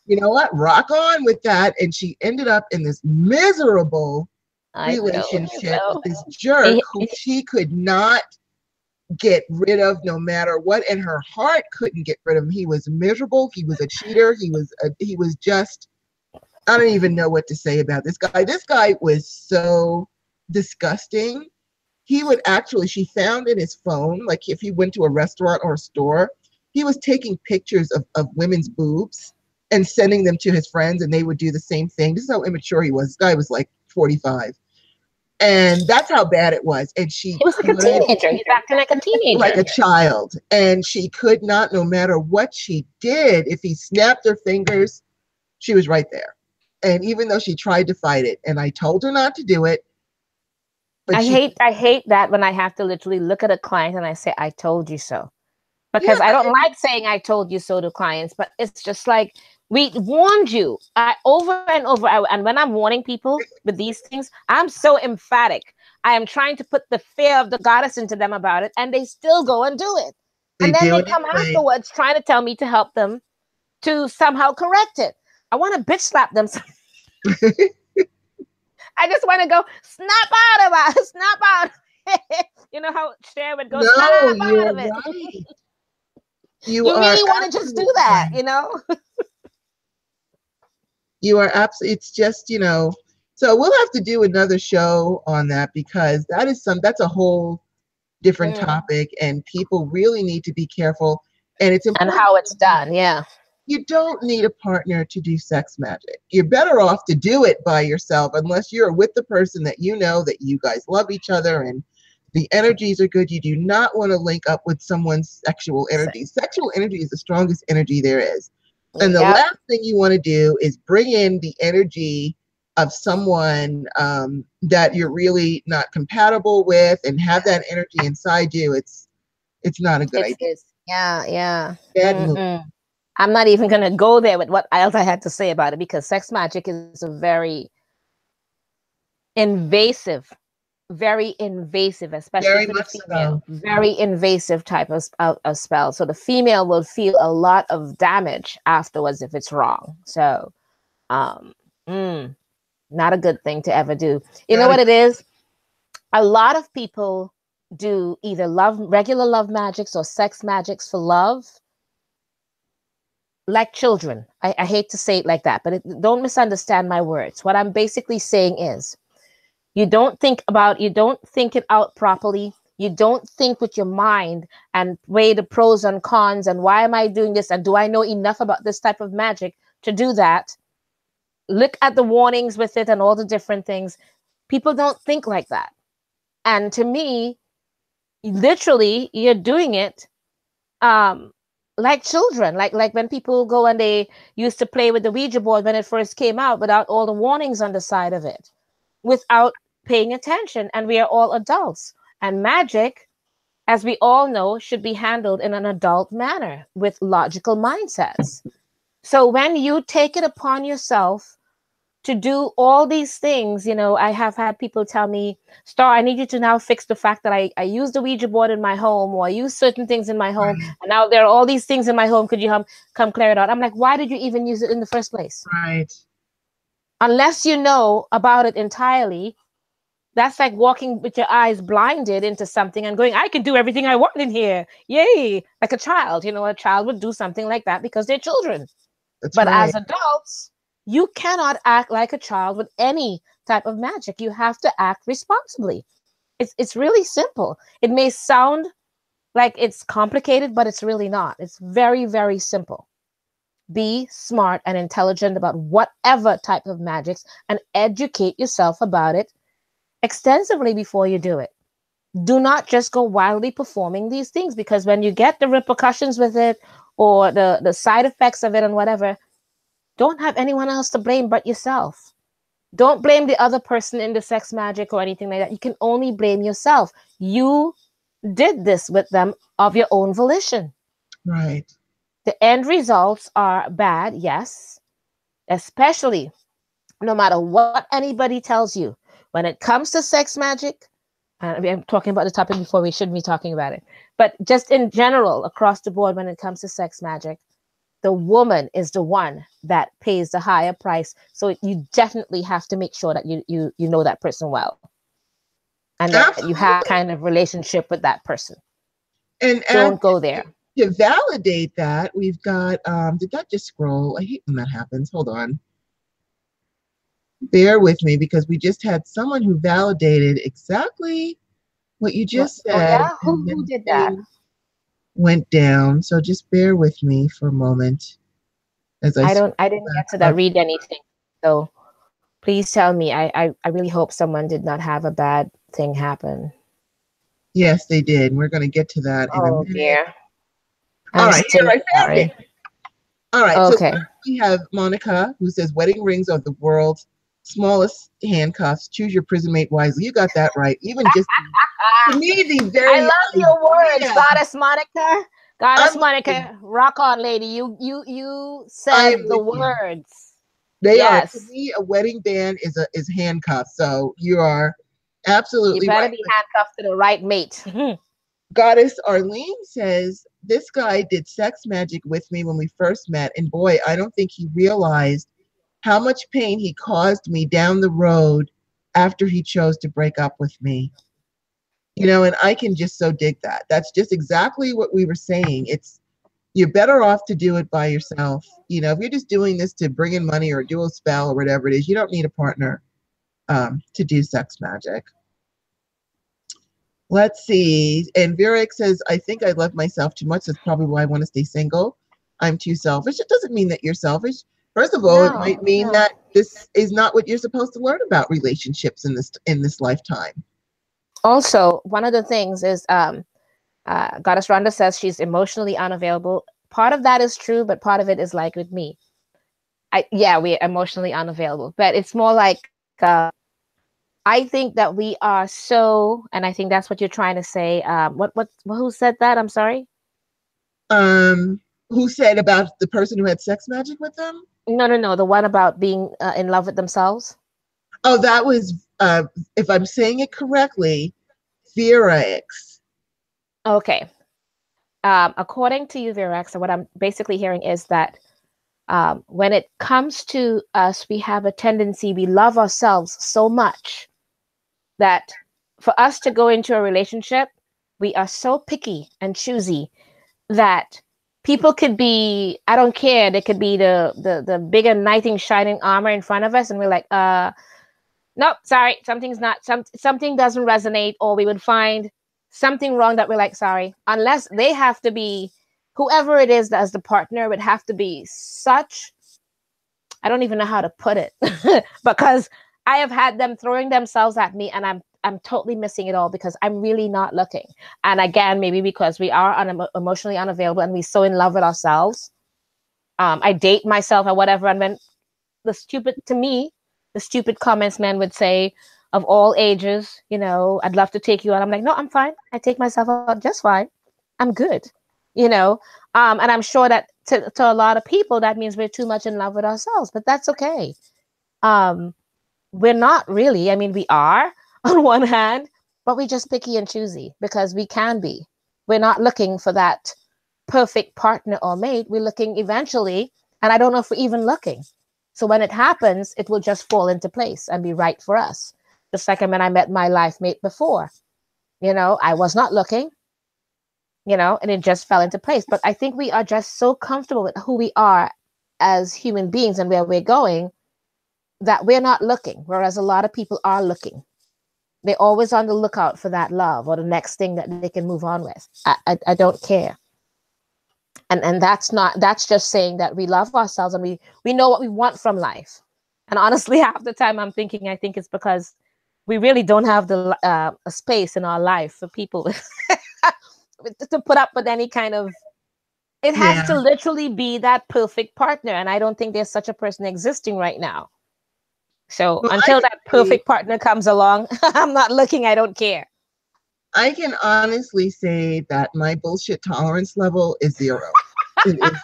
You know what? Rock on with that. And she ended up in this miserable I told you relationship with so. this jerk who she could not get rid of no matter what. And her heart couldn't get rid of him. He was miserable. He was a cheater. He was just, I don't even know what to say about this guy. This guy was so disgusting. He would actually, she found in his phone, like if he went to a restaurant or a store, he was taking pictures of women's boobs and sending them to his friends, and they would do the same thing. This is how immature he was. This guy was like 45. And that's how bad it was. And He she was like a could, teenager. He's acting like a like a teenager. child, and she could not, no matter what she did, if he snapped her fingers, she was right there. And even though she tried to fight it, and I told her not to do it, but I she, hate that when I have to literally look at a client and I say, I told you so. yeah, Because I don't like saying I told you so to clients, but it's just like we warned you. I over and over. And when I'm warning people with these things, I'm so emphatic. I am trying to put the fear of the goddess into them about it, and they still go and do it. they And then do they it come anyway. afterwards trying to tell me to help them to somehow correct it. I want to bitch slap them. I just want to go snap out of it, snap out. You know how Cher would go snap No, out you're of it. right. You You are really want to just do absolutely that, right. you know? You are absolutely, it's just, so we'll have to do another show on that, because that's a whole different Mm. topic, and people really need to be careful. And it's And important. how it's done, yeah. You don't need a partner to do sex magic. You're better off to do it by yourself, unless you're with the person that you know that you guys love each other and the energies are good. You do not want to link up with someone's sexual energy. Sexual energy is the strongest energy there is. And the Yep. last thing you want to do is bring in the energy of someone that you're really not compatible with, and have that energy inside you. It's not a good idea. Yeah, yeah. Bad move. Mm-mm. I'm not even going to go there with what else I had to say about it, because sex magic is a invasive, very invasive, especially Very for the much female, so. very invasive type of spell. So the female will feel a lot of damage afterwards if it's wrong. So, um, mm, not a good thing to ever do. You know Not a what good. it is? A lot of people do either regular love magics or sex magics for love, like children. I hate to say it like that, but don't misunderstand my words. What I'm basically saying is, you don't think it out properly. You don't think with your mind and weigh the pros and cons and why am I doing this and do I know enough about this type of magic to do that? Look at the warnings with it and all the different things. People don't think like that. And to me, literally, you're doing it um like children, like when people go and they used to play with the Ouija board when it first came out without all the warnings on the side of it, without paying attention. And we are all adults, and magic, as we all know, should be handled in an adult manner with logical mindsets. So when you take it upon yourself to do all these things, I have had people tell me, Star, I need you to now fix the fact that I use the Ouija board in my home, or I use certain things in my home, Right. and now there are all these things in my home. Could you come clear it out? I'm like, why did you even use it in the first place? Right. Unless you know about it entirely, that's like walking with your eyes blinded into something and going, I can do everything I want in here. Yay. Like a child, a child would do something like that because they're children. That's But right. as adults, you cannot act like a child with any type of magic. You have to act responsibly. It's really simple. It may sound like it's complicated, but it's really not. It's very, very simple. Be smart and intelligent about whatever type of magics and educate yourself about it extensively before you do it. Do not just go wildly performing these things, because when you get the repercussions with it, or the side effects of it and whatever, don't have anyone else to blame but yourself. Don't blame the other person in the sex magic or anything like that. You can only blame yourself. You did this with them of your own volition. Right. The end results are bad, yes, especially no matter what anybody tells you. When it comes to sex magic, and I'm talking about the topic before, we shouldn't be talking about it, but just in general, across the board, when it comes to sex magic, the woman is the one that pays the higher price. So you definitely have to make sure that you know that person well, and that you have Absolutely. kind of relationship with that person. And Don't go there. to validate that, we've got, did that just scroll? I hate when that happens. Hold on. Bear with me, because we just had someone who validated exactly what you What? just Oh said, yeah, and who then did the that? thing went down. So just bear with me for a moment as I I scroll don't. I didn't back get to that. up. Read anything. So Please tell me. I really hope someone did not have a bad thing happen. Yes, they did. We're going to get to that in a Oh minute. dear. All I'm right, here so I found it. sorry. All right, so Okay. first we have Monica, who says wedding rings are the world's smallest handcuffs. Choose your prison mate wisely. You got that right. Even just to me, the I very love your words, idea. Goddess Monica. Goddess I'm Monica, rock on, lady. You I'm said the with you. words. They are, to Yes. me, a wedding band is handcuffs. So you are You absolutely better right. be handcuffed to the right mate. Goddess Arlene says, this guy did sex magic with me when we first met. And boy, I don't think he realized how much pain he caused me down the road after he chose to break up with me. You know, and I can just so dig that. That's just exactly what we were saying. It's you're better off to do it by yourself. You know, if you're just doing this to bring in money or do a spell or whatever it is, you don't need a partner to do sex magic. Let's see. And Virik says, I think I love myself too much. That's probably why I want to stay single. I'm too selfish. It doesn't mean that you're selfish. First of all, it No, might mean no. that this is not what you're supposed to learn about relationships in this lifetime. Also, one of the things is Goddess Rhonda says she's emotionally unavailable. Part of that is true, but part of it is like with me. We're emotionally unavailable, but it's more like I think that we are so, and I think that's what you're trying to say. Who said that? I'm sorry. Um, who said about the person who had sex magic with them? No, no, no. The one about being in love with themselves. Oh, that was, if I'm saying it correctly, Virax. Okay. According to you, Virax, what I'm basically hearing is that when it comes to us, we have a tendency, we love ourselves so much that for us to go into a relationship, we are so picky and choosy that people could be, I don't care, they could be the bigger knight in shining armor in front of us, and we're like, nope, sorry, something doesn't resonate, or we would find something wrong that we're like, sorry, unless they have to be, whoever it is that as the partner would have to be such, I don't even know how to put it, because I have had them throwing themselves at me, and I'm totally missing it all because I'm really not looking. And again, maybe because we are emotionally unavailable and we're so in love with ourselves. I date myself or whatever, and when the stupid comments men would say of all ages, I'd love to take you out. I'm like, no, I'm fine. I take myself out just fine. I'm good, you know. And I'm sure that to a lot of people that means we're too much in love with ourselves, but that's okay. We're not really. I mean, we are on one hand, but we just picky and choosy because we can be. We're not looking for that perfect partner or mate. We're looking eventually, and I don't know if we're even looking. So when it happens, it will just fall into place and be right for us. Just like when I met my life mate before, I was not looking, and it just fell into place. But I think we are just so comfortable with who we are as human beings and where we're going that we're not looking, whereas a lot of people are looking. They're always on the lookout for that love or the next thing that they can move on with. I don't care. And that's just saying that we love ourselves and we know what we want from life. And honestly, half the time I think it's because we really don't have a space in our life for people to put up with any kind of, it has Yeah. to literally be that perfect partner. And I don't think there's such a person existing right now. So Well, until that perfect partner comes along, I'm not looking, I don't care. I can honestly say that my bullshit tolerance level is zero. It is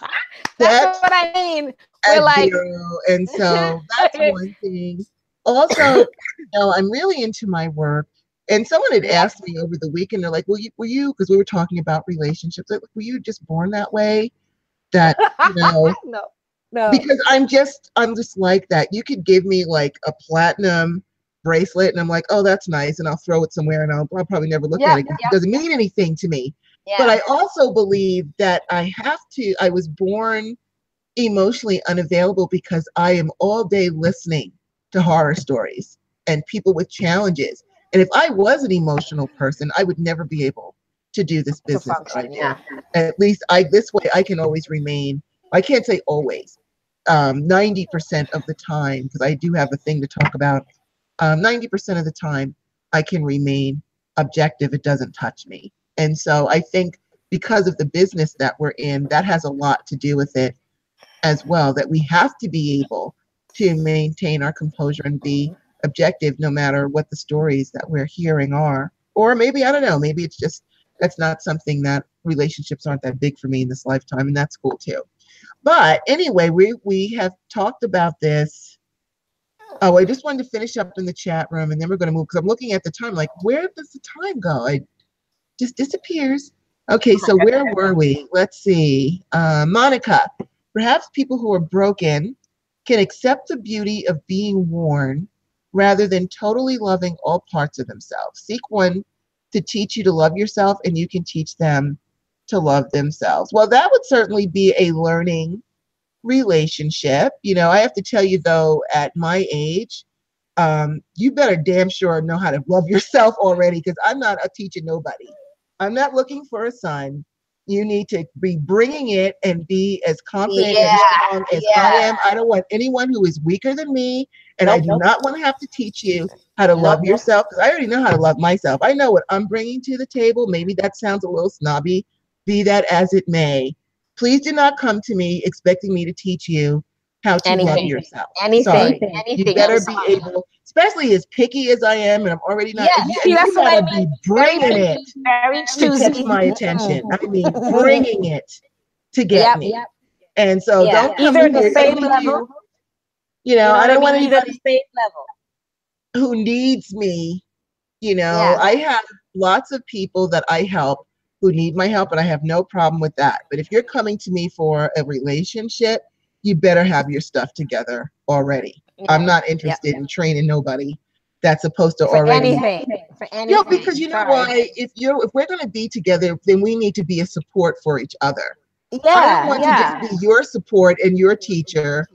That's set what I mean. We're at like, zero. And so that's one thing. Also, I'm really into my work. And someone had yeah. asked me over the weekend, they're like, were you, because we were talking about relationships, like, were you just born that way? That, No. because I'm just like that. You could give me like a platinum bracelet and I'm like, oh, that's nice. And I'll throw it somewhere and I'll probably never look at it because it doesn't mean anything to me. But I also believe that I was born emotionally unavailable because I am all day listening to horror stories and people with challenges. And if I was an emotional person, I would never be able to do this business that I do. At least this way I can always remain, I can't say always, 90% of the time, because I do have a thing to talk about, 90% of the time I can remain objective. It doesn't touch me. And so I think because of the business that we're in, that has a lot to do with it as well, that we have to be able to maintain our composure and be objective no matter what the stories that we're hearing are. Or maybe, I don't know, maybe it's just that's not something that relationships aren't that big for me in this lifetime, and that's cool too. But anyway, we have talked about this. Oh, I just wanted to finish up in the chat room and then we're going to move because I'm looking at the time like, where does the time go? It just disappears. Okay, so where were we? Let's see. Monica, perhaps people who are broken can accept the beauty of being worn rather than totally loving all parts of themselves. Seek one to teach you to love yourself and you can teach them to love themselves. Well, that would certainly be a learning relationship. You know, I have to tell you though, at my age, you better damn sure know how to love yourself already, because I'm not a teaching nobody. I'm not looking for a son. You need to be bringing it and be as confident and strong as I am. I don't want anyone who is weaker than me, and I do not want to have to teach you how to love yourself, because I already know how to love myself. I know what I'm bringing to the table. Maybe that sounds a little snobby. Be that as it may. Please do not come to me expecting me to teach you how to love yourself. Sorry. You better be able, especially as picky as I am, and I'm already not. You gotta be bringing it to catch my attention. I mean, bringing it to get me. And so don't come either in the here. same level. You know, I don't want anybody the same level who needs me. You know, I have lots of people that I help who need my help, and I have no problem with that. But if you're coming to me for a relationship, you better have your stuff together already. I'm not interested in training nobody that's supposed to already. For anything. No, because you know why? If we're going to be together, then we need to be a support for each other. I don't want to just be your support and your teacher.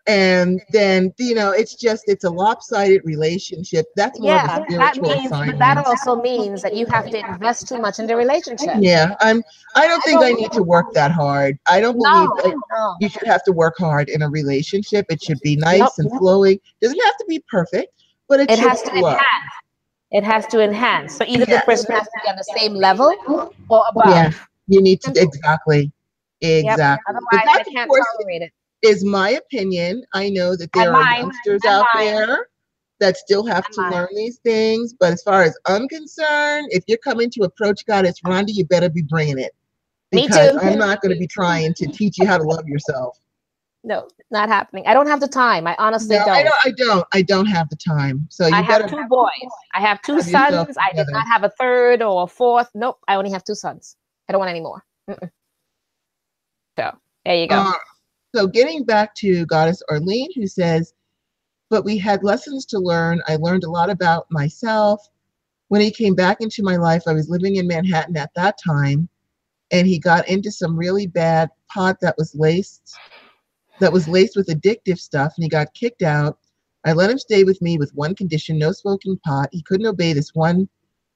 And then, you know, it's a lopsided relationship. That's more of a spiritual assignment. That also means that you have to invest too much in the relationship. Yeah, I don't think I need to work that hard. I don't believe that you should have to work hard in a relationship. It should be nice and flowing. Doesn't have to be perfect, but it should has to flow. enhance. It has to enhance. So either the person has to be on the same level or above. Yeah, you need to exactly. Otherwise, I can't tolerate it. Is my opinion. I know that there are youngsters out there that still have to learn these things. But as far as I'm concerned, if you're coming to approach Goddess Rhonda, you better be bringing it. Because I'm not going to be trying to teach you how to love yourself. No, not happening. I don't have the time. I honestly don't. I don't have the time. So I have 2 boys. I have 2 sons. I did not have a third or a fourth. Nope. I only have 2 sons. I don't want any more. So there you go. So getting back to Goddess Arlene, who says, but we had lessons to learn. I learned a lot about myself. When he came back into my life, I was living in Manhattan at that time, and he got into some really bad pot that was laced with addictive stuff, and he got kicked out. I let him stay with me with one condition: no smoking pot. He couldn't obey this one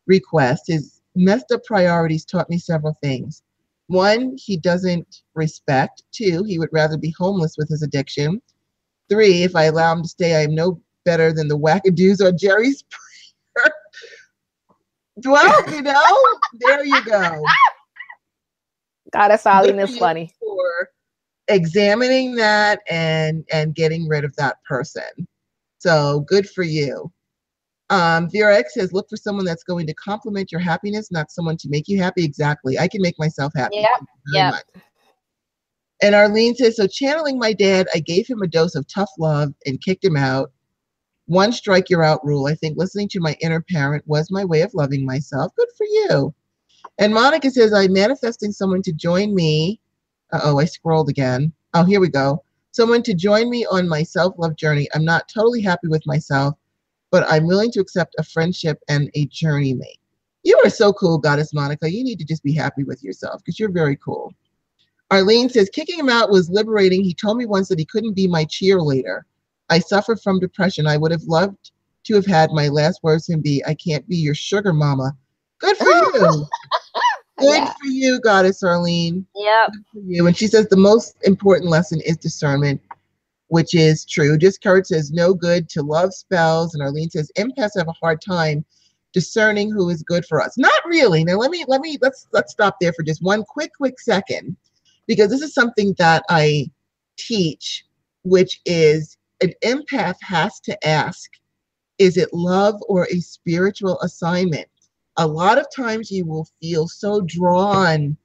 request. His messed up priorities taught me several things. 1, he doesn't respect. 2, he would rather be homeless with his addiction. 3, if I allow him to stay, I am no better than the wackadoos or Jerry Springer. Well, you know, there you go. Goddess Arlene is funny. For examining that and getting rid of that person. So good for you. Vera X says, look for someone that's going to complement your happiness, not someone to make you happy. Exactly. I can make myself happy. Much. And Arlene says, so channeling my dad, I gave him a dose of tough love and kicked him out. 1 strike, you're out rule. I think listening to my inner parent was my way of loving myself. Good for you. And Monica says, I'm manifesting someone to join me. I scrolled again. Oh, here we go. Someone to join me on my self-love journey. I'm not totally happy with myself, but I'm willing to accept a friendship and a journey mate. You are so cool, Goddess Monica. You need to just be happy with yourself because you're very cool. Arlene says, kicking him out was liberating. He told me once that he couldn't be my cheerleader. I suffer from depression. I would have loved to have had my last words to him be, I can't be your sugar mama. Good for you. Good for you, Goddess Arlene. Yep. Good for you. And she says the most important lesson is discernment. which is true. Just Kurt says no good to love spells, and Arlene says empaths have a hard time discerning who is good for us. Not really. Now let's stop there for just one quick second, because this is something that I teach, which is an empath has to ask, is it love or a spiritual assignment? A lot of times you will feel so drawn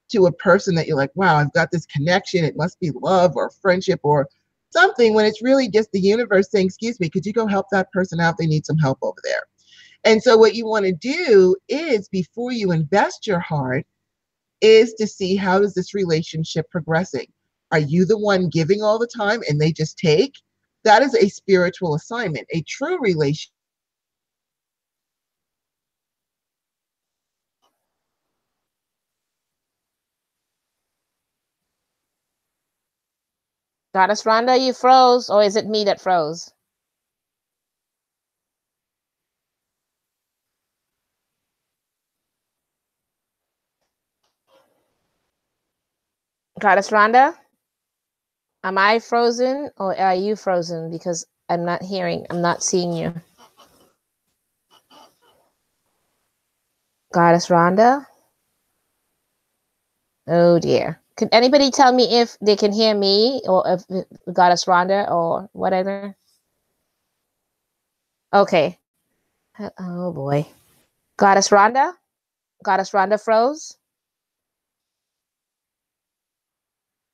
to a person that you're like, wow, I've got this connection. It must be love or friendship or something, when it's really just the universe saying, excuse me, could you go help that person out? They need some help over there. And so what you want to do is, before you invest your heart, is to see, how is this relationship progressing? Are you the one giving all the time and they just take? That is a spiritual assignment. A true relationship. Goddess Rhonda, you froze, or is it me that froze? Goddess Rhonda, am I frozen or are you frozen? Because I'm not seeing you. Goddess Rhonda? Oh dear. Could anybody tell me if they can hear me, or if Goddess Rhonda or whatever? Okay. Oh boy. Goddess Rhonda? Goddess Rhonda froze?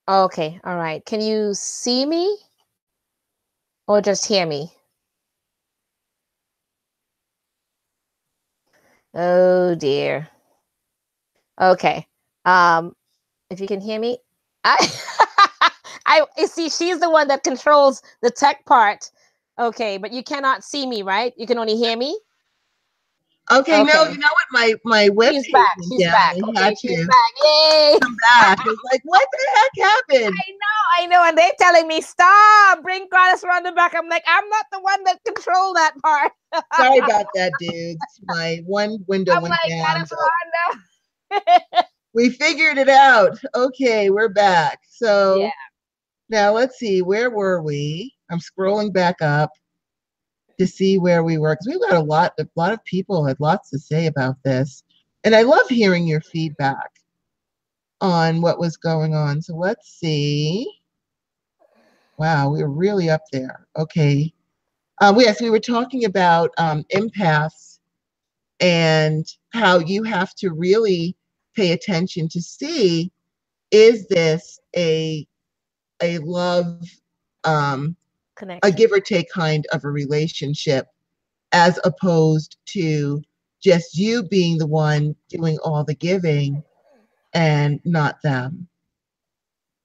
Okay, all right. Can you see me or just hear me? Oh dear. Okay. If you can hear me, I I see she's the one that controls the tech part. Okay, but you cannot see me, right? You can only hear me. Okay, no, Okay. you know what? My web She's page back. went She's down. back. I Okay, had she's to back. Yay! come back. It's like, what the heck happened? I know, and they're telling me stop, bring Goddess Rhonda back. I'm like, I'm not the one that control that part. Sorry about that, dudes. My one window I'm went like, down, Goddess but Rhonda. we figured it out. Okay, we're back. Yeah. So now let's see, where were we? I'm scrolling back up to see where we were, because we've got a lot of people had lots to say about this. And I love hearing your feedback on what was going on. So let's see. Wow, we were really up there. Okay. Yes, we were talking about empaths and how you have to really pay attention to see, is this a love, um, a Connection. give or take kind of a relationship, as opposed to just you being the one doing all the giving and not them.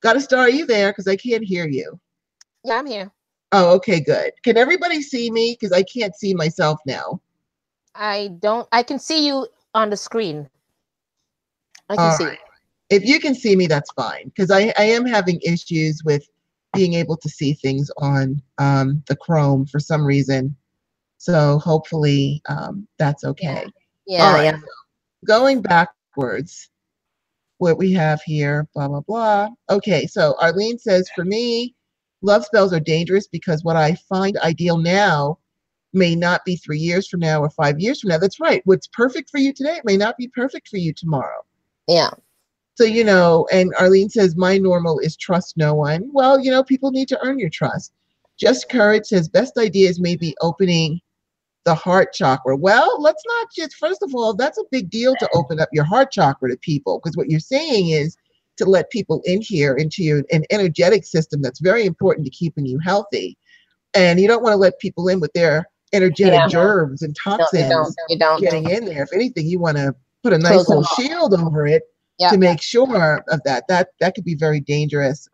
Got a star? Are you there? Because I can't hear you. Yeah, I'm here. Oh, okay, good. Can everybody see me? Because I can't see myself now. I can see you on the screen. I can All see you. right. If you can see me, that's fine. Because I am having issues with being able to see things on the Chrome for some reason. So hopefully that's okay. All Yeah, right. yeah. Going backwards, what we have here, blah, blah, blah. Okay, so Arlene says, for me, love spells are dangerous because what I find ideal now may not be 3 years from now or 5 years from now. That's right. What's perfect for you today may not be perfect for you tomorrow. Yeah. So, and Arlene says, my normal is trust no one. Well, people need to earn your trust. Just Courage says, best idea is maybe opening the heart chakra. Well, let's not just, first of all, that's a big deal to open up your heart chakra to people, because what you're saying is to let people in here into an energetic system that's very important to keeping you healthy. And you don't want to let people in with their energetic Yeah. germs and toxins You don't. getting in there. If anything, you want to put a nice Close them little off. shield over it Yeah. to make sure of that. That could be very dangerous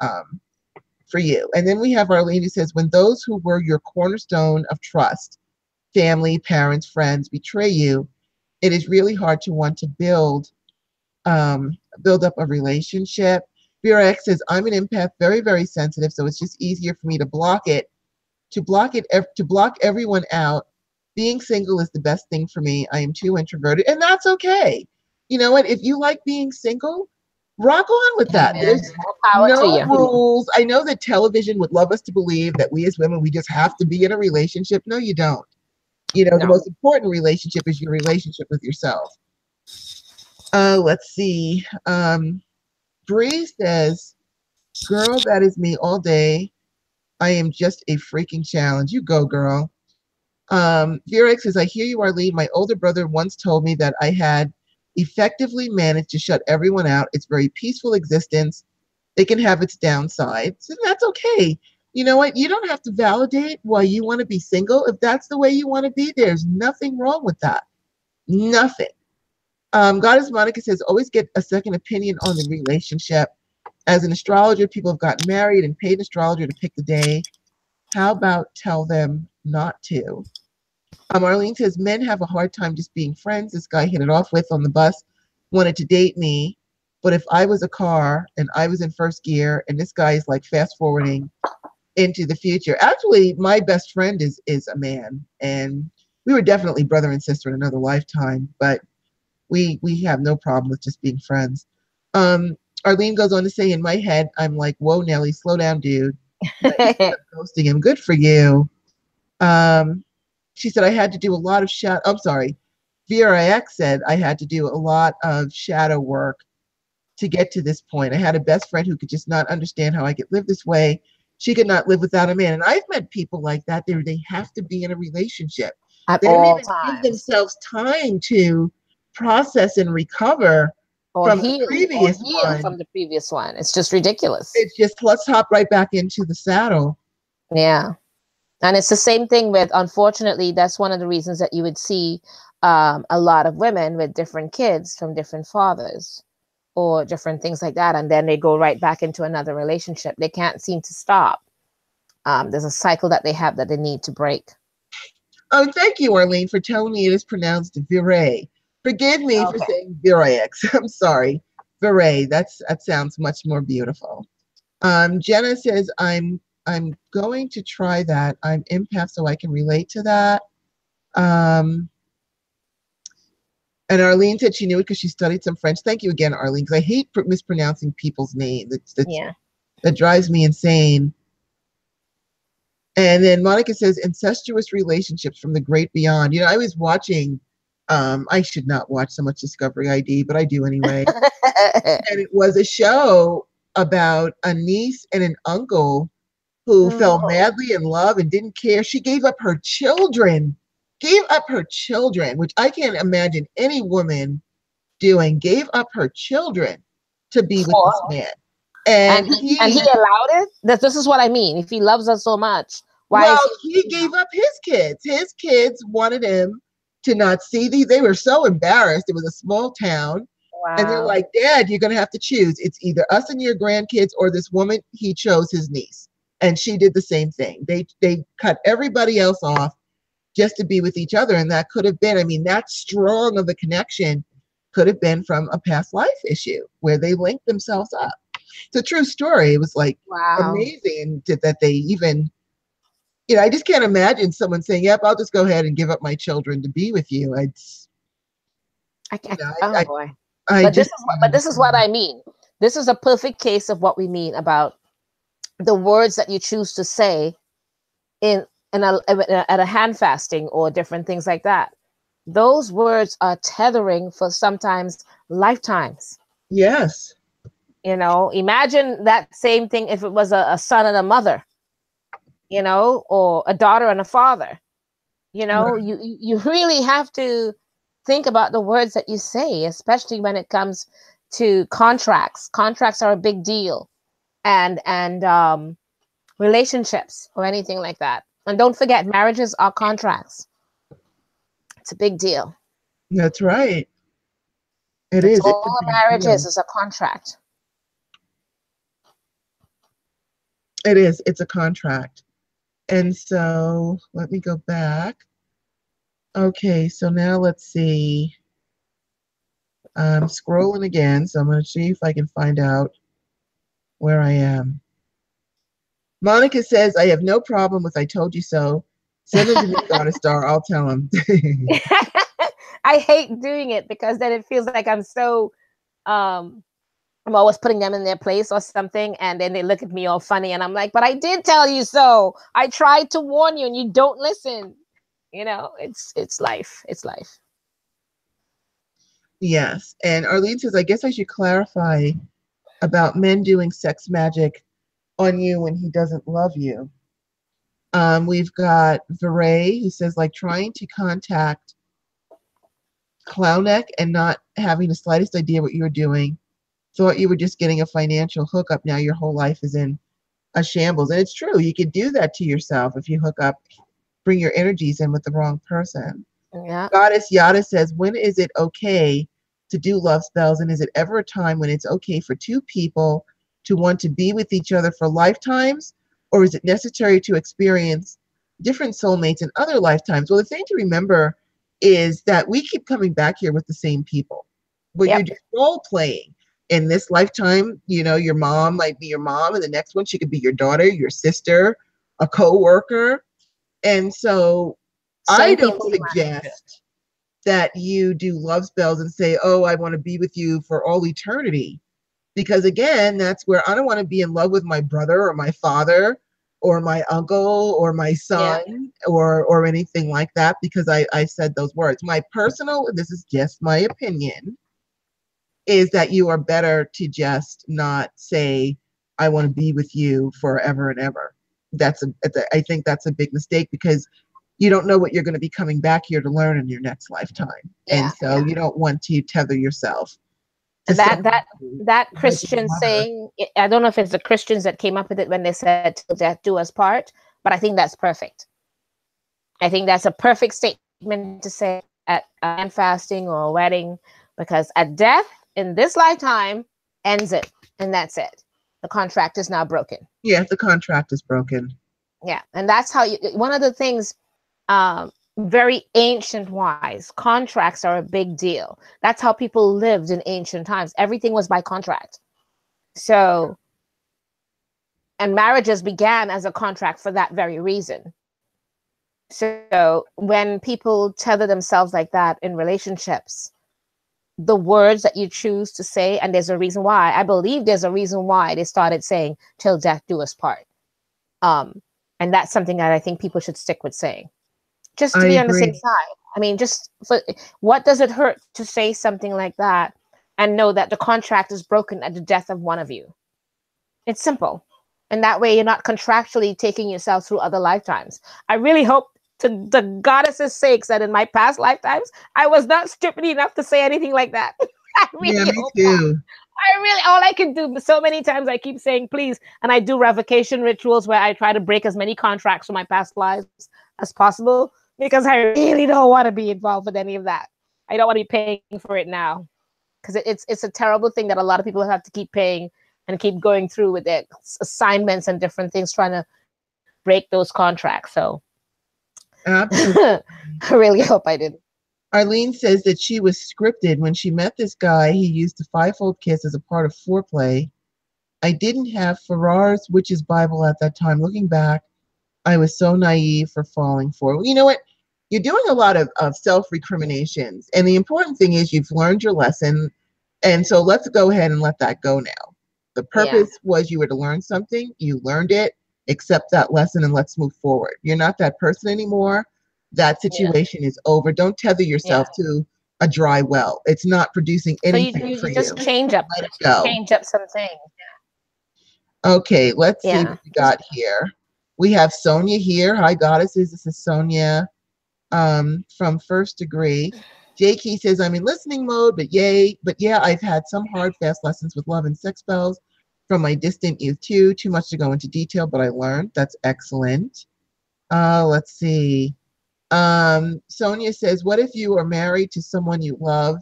for you. And then we have Arlene who says, when those who were your cornerstone of trust, family, parents, friends, betray you, it is really hard to want to build up a relationship. Vera X says, I'm an empath, very, very sensitive, so it's just easier for me to block it, to block everyone out. Being single is the best thing for me. I am too introverted, and that's okay. You know what? If you like being single, rock on with that. Amen. There's More power to no you. rules. I know that television would love us to believe that we as women, we just have to be in a relationship. No, you don't. You know, the No. most important relationship is your relationship with yourself. Let's see. Bree says, girl, that is me all day. I am just a freaking challenge. You go, girl. Vera says, I hear you, Arlene. My older brother once told me that I had effectively managed to shut everyone out. It's very peaceful existence. It can have its downsides, and that's okay. You know what? You don't have to validate why you want to be single. If that's the way you want to be, there's nothing wrong with that. Nothing. Goddess Monica says, always get a second opinion on the relationship. As an astrologer, people have gotten married and paid an astrologer to pick the day. How about tell them not to? Arlene says, men have a hard time just being friends. This guy hit it off with on the bus, wanted to date me. But if I was a car and I was in first gear and this guy is like fast forwarding into the future. Actually, my best friend is a man, and we were definitely brother and sister in another lifetime, but we have no problem with just being friends. Arlene goes on to say, in my head, I'm like, whoa, Nelly, slow down, dude. But you end up ghosting him. Good for you. She said, I had to do a lot of shadow. I'm sorry. VRIX said I had to do a lot of shadow work to get to this point. I had a best friend who could just not understand how I could live this way. She could not live without a man. And I've met people like that. They have to be in a relationship. At They don't all even give times. themselves time to process and recover Or from the heal previous from one. the previous one. It's just ridiculous. It's just, let's hop right back into the saddle. Yeah. And it's the same thing with, unfortunately, that's one of the reasons that you would see a lot of women with different kids from different fathers or different things like that. And then they go right back into another relationship. They can't seem to stop. There's a cycle that they have that they need to break. Oh, thank you, Arlene, for telling me it is pronounced Vire. Forgive me for Okay. saying Virex. I'm sorry. Vire. That sounds much more beautiful. Jenna says, I'm going to try that. I'm empath, so I can relate to that. And Arlene said she knew it because she studied some French. Thank you again, Arlene, because I hate mispronouncing people's names. Yeah. That drives me insane. And then Monica says, incestuous relationships from the great beyond. You know, I was watching, I should not watch so much Discovery ID, but I do anyway. And it was a show about a niece and an uncle who fell madly in love and didn't care. She gave up her children, which I can't imagine any woman doing, gave up her children to be with this man. And he allowed it? This is what I mean. If he loves us so much, why well, is he gave up his kids. His kids wanted him to not see these. They were so embarrassed. It was a small town. Wow. And they're like, Dad, you're going to have to choose. It's either us and your grandkids or this woman. He chose his niece. And she did the same thing. They cut everybody else off just to be with each other. And that could have been, I mean, that strong of a connection could have been from a past life issue where they linked themselves up. It's a true story. It was like amazing that they even, you know, I just can't imagine someone saying, yep, I'll just go ahead and give up my children to be with you. But this is what I mean. This is a perfect case of what we mean about the words that you choose to say at a hand fasting or different things like that. Those words are tethering for sometimes lifetimes. Yes. You know, imagine that same thing if it was a son and a mother, you know, or a daughter and a father. You know, right. You really have to think about the words that you say, especially when it comes to contracts. Contracts are a big deal, and relationships or anything like that. And don't forget, marriages are contracts. It's a big deal. That's right. It's all a marriage is a contract. It is. It's a contract. And so let me go back. Okay, so now let's see. I'm scrolling again, so I'm going to see if I can find out where I am. Monica says, I have no problem with I told you so. Send him to me, Goddess Star. I'll tell him. I hate doing it because then it feels like I'm so I'm always putting them in their place or something, and then they look at me all funny, and I'm like, but I did tell you so. I tried to warn you, and you don't listen. You know, it's life. It's life. Yes. And Arlene says, I guess I should clarify about men doing sex magic on you when he doesn't love you. We've got Veray, who says, like, trying to contact Clowneck and not having the slightest idea what you were doing. Thought you were just getting a financial hookup. Now your whole life is in a shambles. And it's true. You could do that to yourself if you hook up, bring your energies in with the wrong person. Yeah. Goddess Yada says, when is it okay to do love spells? And is it ever a time when it's okay for two people to want to be with each other for lifetimes? Or is it necessary to experience different soulmates in other lifetimes? Well, the thing to remember is that we keep coming back here with the same people. But you're just role playing. In this lifetime, you know, your mom might be your mom, and the next one, she could be your daughter, your sister, a co-worker. And so I don't suggest that you do love spells and say, oh, I want to be with you for all eternity. Because again, that's where I don't want to be in love with my brother or my father or my uncle or my son or anything like that, because I said those words. My personal, this is just my opinion, is that you are better to just not say, I want to be with you forever and ever. I think that's a big mistake, because you don't know what you're going to be coming back here to learn in your next lifetime. And so you don't want to tether yourself. That Christian saying, I don't know if it's the Christians that came up with it when they said, till death do us part, but I think that's perfect. I think that's a perfect statement to say at a fasting or a wedding, because at death, in this lifetime, ends it, and that's it. The contract is now broken. Yeah, the contract is broken. Yeah, and that's how one of the things, very ancient wise, contracts are a big deal. That's how people lived in ancient times. Everything was by contract. So, and marriages began as a contract for that very reason. So when people tether themselves like that in relationships, the words that you choose to say, and there's a reason why, I believe there's a reason why they started saying till death do us part. And that's something that I think people should stick with saying, just to be on the safe side. I mean, just for, what does it hurt to say something like that and know that the contract is broken at the death of one of you? It's simple. And that way you're not contractually taking yourself through other lifetimes. I really hope, to the goddess's sakes, that in my past lifetimes, I was not stupid enough to say anything like that. I really hope not. All I can do, so many times I keep saying please, and I do revocation rituals where I try to break as many contracts from my past lives as possible, because I really don't want to be involved with any of that. I don't want to be paying for it now, because it's a terrible thing that a lot of people have to keep paying and keep going through with their assignments and different things, trying to break those contracts. So absolutely. I really hope I didn't. Arlene says that she was scripted. When she met this guy, he used the fivefold kiss as a part of foreplay. I didn't have Farrar's Witch's Bible at that time. Looking back, I was so naive for falling for it. Well, you know what? You're doing a lot of self-recriminations. And the important thing is you've learned your lesson. And so let's go ahead and let that go now. The purpose was you were to learn something. You learned it. Accept that lesson and let's move forward. You're not that person anymore. That situation is over. Don't tether yourself to a dry well. It's not producing anything for you. Just change up. Let it go. Change up some things. Okay, let's see what we got here. We have Sonia here. Hi, goddesses. This is Sonia from First Degree. J.K. says, I'm in listening mode, but yeah, I've had some hard, fast lessons with love and sex spells from my distant youth too. Too much to go into detail, but I learned. That's excellent. Let's see. Sonia says, what if you are married to someone you love,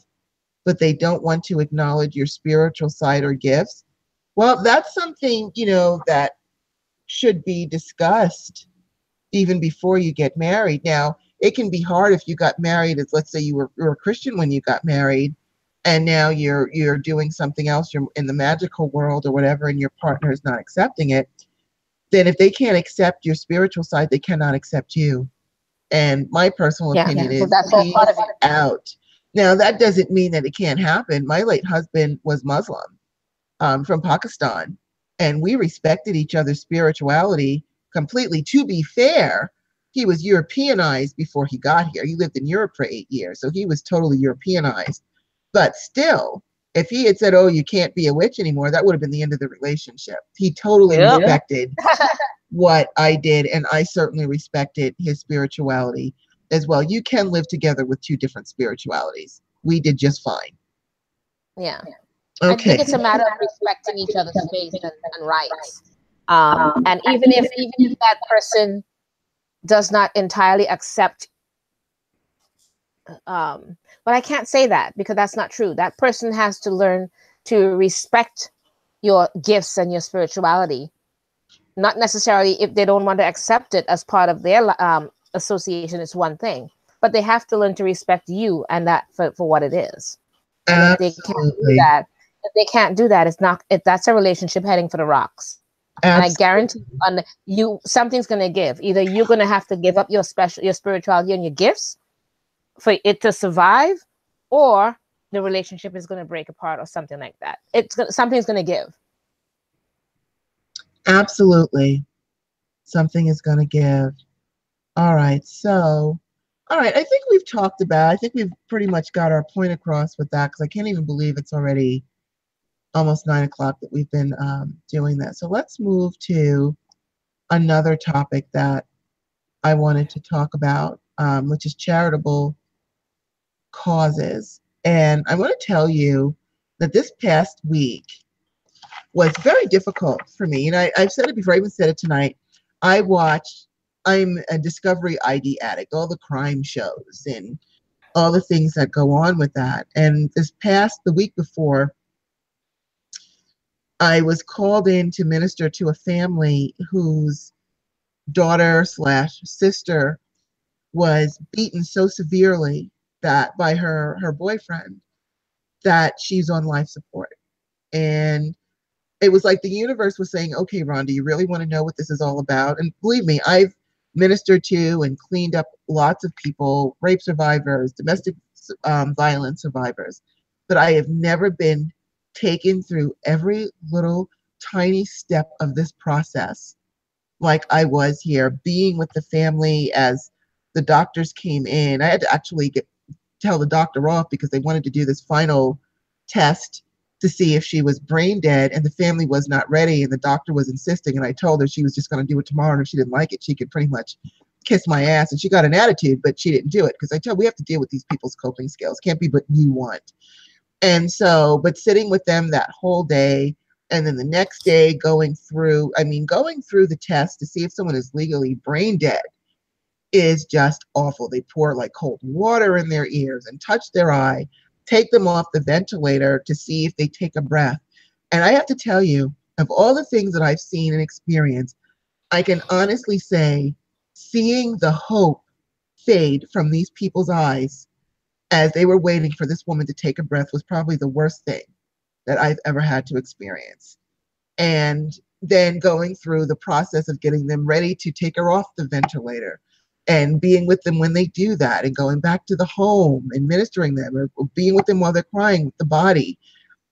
but they don't want to acknowledge your spiritual side or gifts? Well, that's something, that should be discussed even before you get married. Now, it can be hard if you got married as, let's say you were a Christian when you got married, and now you're doing something else, you're in the magical world or whatever, and your partner is not accepting it. Then if they can't accept your spiritual side, they cannot accept you. And my personal opinion is that's all part of it out. Now, that doesn't mean that it can't happen. My late husband was Muslim. from Pakistan, and we respected each other's spirituality completely. To be fair, he was Europeanized before he got here. He lived in Europe for 8 years, so he was totally Europeanized. But still, if he had said, "Oh, you can't be a witch anymore," that would have been the end of the relationship. He totally Yep. respected what I did, and I certainly respected his spirituality as well. You can live together with two different spiritualities. We did just fine. Yeah. I think Okay. it's a matter of respecting each other's space and rights. And even if that person does not entirely accept, but I can't say that because that's not true. That person has to learn to respect your gifts and your spirituality. Not necessarily if they don't want to accept it as part of their association, it's one thing. But they have to learn to respect you and that for what it is. And if they can't do Absolutely. that, it's not. If that's a relationship heading for the rocks. And I Absolutely. guarantee you, something's going to give. Either you're going to have to give up your spirituality and your gifts for it to survive, or the relationship is going to break apart or something like that. Something's going to give. Absolutely. Something is going to give. All right. So, all right. I think we've talked about, I think we've pretty much got our point across with that because I can't even believe it's already almost 9 o'clock that we've been doing that. So let's move to another topic that I wanted to talk about, which is charitable causes. And I want to tell you that this past week was very difficult for me. And I've said it before, I even said it tonight. I watch, I'm a Discovery ID addict, all the crime shows and all the things that go on with that. And the week before, I was called in to minister to a family whose daughter slash sister was beaten so severely that by her boyfriend that she's on life support. And it was like the universe was saying, okay, Rhonda, you really want to know what this is all about? And believe me, I've ministered to and cleaned up lots of people, rape survivors, domestic violence survivors, but I have never been taken through every little tiny step of this process like I was here, being with the family as the doctors came in. I had to actually tell the doctor off because they wanted to do this final test to see if she was brain dead, and the family was not ready, and the doctor was insisting, and I told her she was just going to do it tomorrow, and if she didn't like it, she could pretty much kiss my ass. And she got an attitude, but she didn't do it because I tell we have to deal with these people's coping skills. Can't be what you want. And so, but sitting with them that whole day, and then the next day going through the test to see if someone is legally brain dead is just awful. They pour like cold water in their ears and touch their eye, take them off the ventilator to see if they take a breath. And I have to tell you, of all the things that I've seen and experienced, I can honestly say seeing the hope fade from these people's eyes as they were waiting for this woman to take a breath was probably the worst thing that I've ever had to experience. And then going through the process of getting them ready to take her off the ventilator and being with them when they do that and going back to the home and ministering them or being with them while they're crying with the body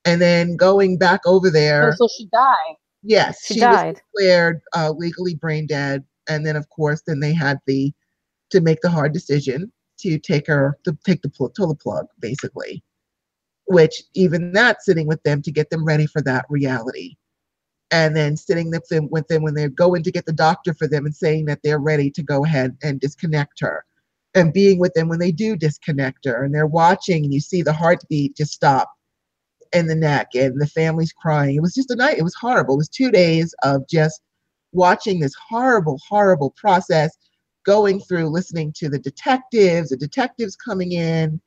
and then going back over Oh, there. so she died. Yes, She she was died. declared legally brain dead. And then, of course, then they had to make the hard decision to pull the plug, basically, which even that sitting with them to get them ready for that reality. And then sitting with them when they're going to get the doctor for them and saying that they're ready to go ahead and disconnect her. And being with them when they do disconnect her and they're watching and you see the heartbeat just stop in the neck and the family's crying. It was just a night. It was horrible. It was 2 days of just watching this horrible, horrible process going through, listening to the detectives coming in,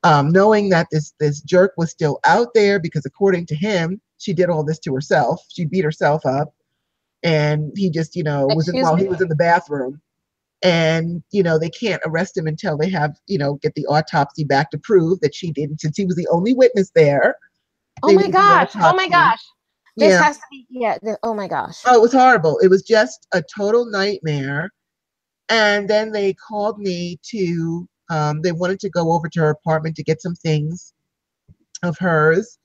knowing that this jerk was still out there because according to him, she did all this to herself. She beat herself up, and he just Excuse while he me? was in the bathroom, and they can't arrest him until they have get the autopsy back to prove that she didn't, since he was the only witness there. Oh They my need the gosh. Oh my autopsy. gosh. This Yeah. has to be, yeah. Oh my gosh. Oh, it was horrible. It was just a total nightmare. And then they called me to. They wanted to go over to her apartment to get some things of hers.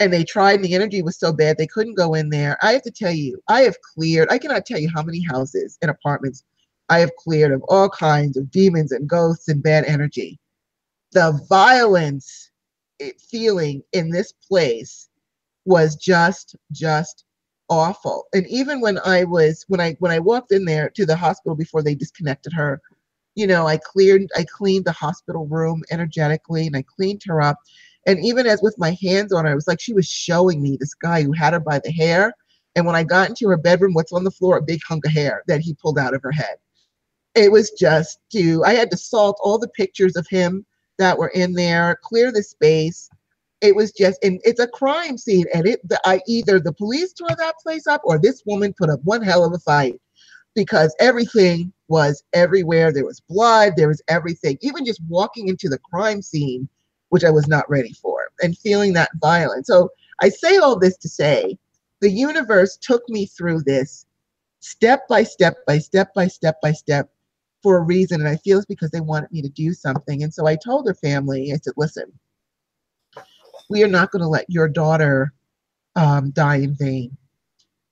And they tried, and the energy was so bad they couldn't go in there. I have to tell you, I have cleared, I cannot tell you how many houses and apartments I have cleared of all kinds of demons and ghosts and bad energy. The violence feeling in this place was just awful. And even when I walked in there to the hospital before they disconnected her, I cleaned the hospital room energetically, and I cleaned her up. And even as with my hands on her, it was like she was showing me this guy who had her by the hair. And when I got into her bedroom, what's on the floor? A big hunk of hair that he pulled out of her head. It was just I had to salt all the pictures of him that were in there, clear the space. It was just, and it's a crime scene. And either the police tore that place up or this woman put up one hell of a fight, because everything was everywhere. There was blood, there was everything. Even just walking into the crime scene, which I was not ready for, and feeling that violence. So I say all this to say the universe took me through this step by step by step by step by step for a reason. And I feel it's because they wanted me to do something. And so I told her family, I said, listen, we are not going to let your daughter die in vain.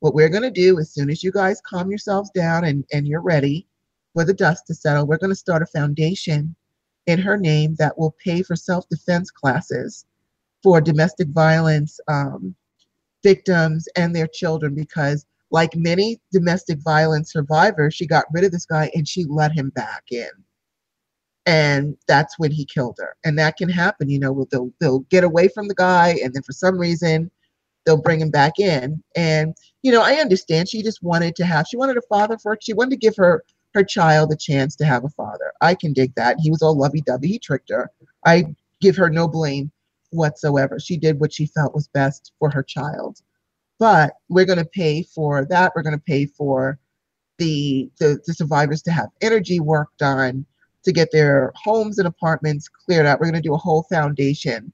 What we're going to do, as soon as you guys calm yourselves down and you're ready for the dust to settle, we're going to start a foundation in her name that will pay for self-defense classes for domestic violence victims and their children, because like many domestic violence survivors, she got rid of this guy and she let him back in. And that's when he killed her. And that can happen, they'll get away from the guy, and then for some reason they'll bring him back in. And I understand she wanted a father for her. She wanted to give her child a chance to have a father. I can dig that. He was all lovey-dovey. He tricked her. I give her no blame whatsoever. She did what she felt was best for her child. But we're going to pay for that. We're going to pay for the survivors to have energy work done, to get their homes and apartments cleared out. We're going to do a whole foundation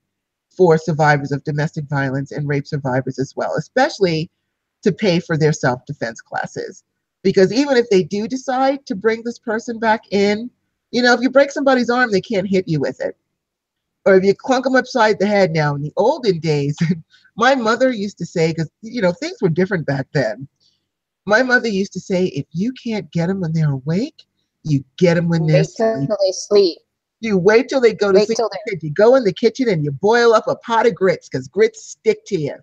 for survivors of domestic violence and rape survivors as well, especially to pay for their self-defense classes. Because even if they do decide to bring this person back in, if you break somebody's arm, they can't hit you with it. Or if you clunk them upside the head. Now, in the olden days, my mother used to say, because, things were different back then. My mother used to say, if you can't get them when they're awake, you get them when they're Wait till asleep. they sleep. You wait till they go to Wait sleep. till they're You go in the kitchen and you boil up a pot of grits, because grits stick to you.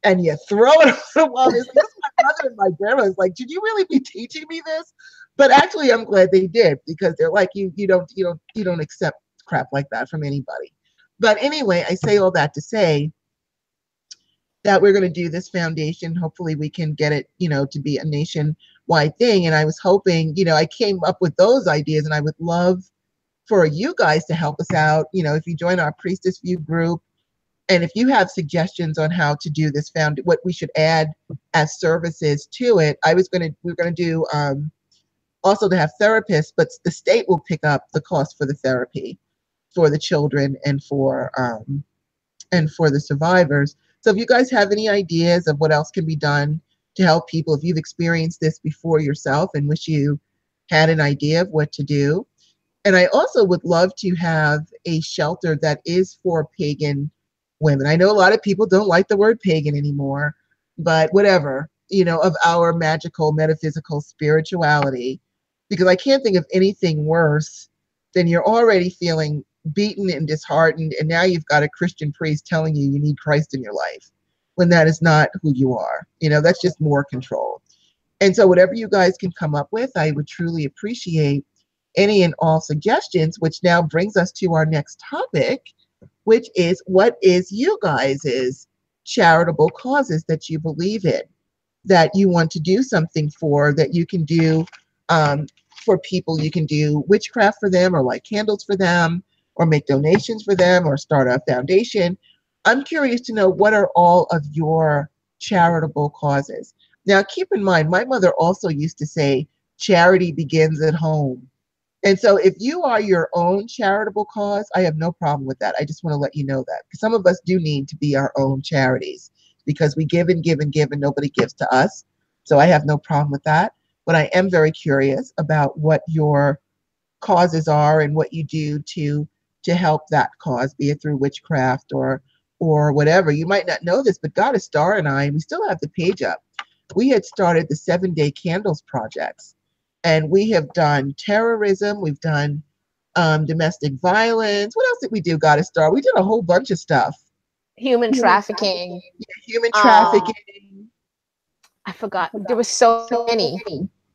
And you throw it on the wall. This is my mother and my grandma was like, should you really be teaching me this? But actually, I'm glad they did, because they're like, you don't accept crap like that from anybody. But anyway, I say all that to say that we're going to do this foundation. Hopefully we can get it, to be a nationwide thing. And I was hoping, I came up with those ideas, and I would love for you guys to help us out. If you join our Priestess View group, and if you have suggestions on how to do this what we should add as services to it, we're going to do also to have therapists, but the state will pick up the cost for the therapy for the children and for the survivors. So if you guys have any ideas of what else can be done to help people, if you've experienced this before yourself and wish you had an idea of what to do. And I also would love to have a shelter that is for pagan women. I know a lot of people don't like the word pagan anymore, but whatever, of our magical, metaphysical spirituality, because I can't think of anything worse than you're already feeling beaten and disheartened, and now you've got a Christian priest telling you need Christ in your life, when that is not who you are. That's just more control. And so whatever you guys can come up with, I would truly appreciate any and all suggestions, which now brings us to our next topic, which is, what is you guys' charitable causes that you believe in, that you want to do something for, that you can do for people. You can do witchcraft for them, or light candles for them, or make donations for them, or start a foundation. I'm curious to know, what are all of your charitable causes? Now, keep in mind, my mother also used to say, charity begins at home. And so if you are your own charitable cause, I have no problem with that. I just want to let you know that. Because some of us do need to be our own charities, because we give and give and give and nobody gives to us. So I have no problem with that. But I am very curious about what your causes are and what you do to help that cause, be it through witchcraft or or whatever. You might not know this, but Goddess Star and I, we still have the page up. We had started the 7-day candles projects, and we have done terrorism. We've done domestic violence. What else did we do, Goddess Star? We did a whole bunch of stuff. Human trafficking. Yeah, human trafficking. I forgot. There were so many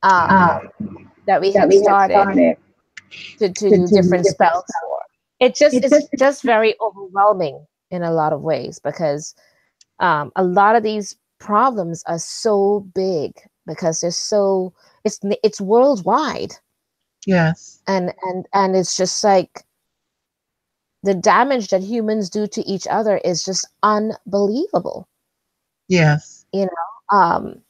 Um, that we that had we had started started to do to do different different spells stuff. for. It's just very overwhelming in a lot of ways, because a lot of these problems are so big, because they're so, it's worldwide. Yes. And it's just like the damage that humans do to each other is just unbelievable. Yes. You know,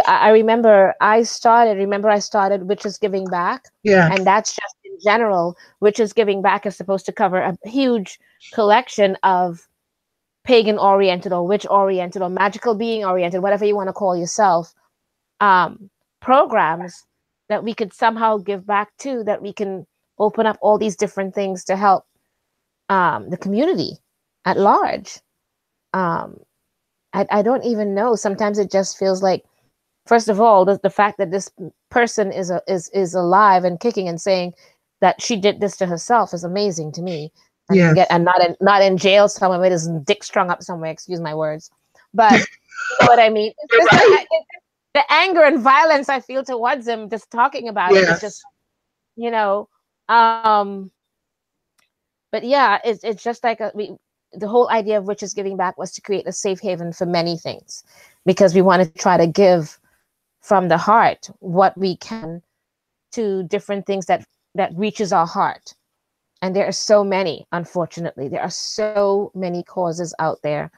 I remember I started Witches Giving Back. Yeah. And that's just in general. Witches Giving Back is supposed to cover a huge collection of pagan oriented or witch oriented or magical being oriented, whatever you want to call yourself, programs that we could somehow give back to, that we can open up all these different things to help the community at large. I don't even know. Sometimes it just feels like, first of all, the fact that this person is alive and kicking and saying that she did this to herself is amazing to me. And Yes. and not in jail somewhere with his dick strung up somewhere. Excuse my words, but you know what I mean. It's just the anger and violence I feel towards him just talking about it is just, you know. But yeah, it's just like the whole idea of Witches Giving Back was to create a safe haven for many things, because we want to try to give from the heart what we can to different things that reaches our heart. And there are so many, unfortunately. There are so many causes out there.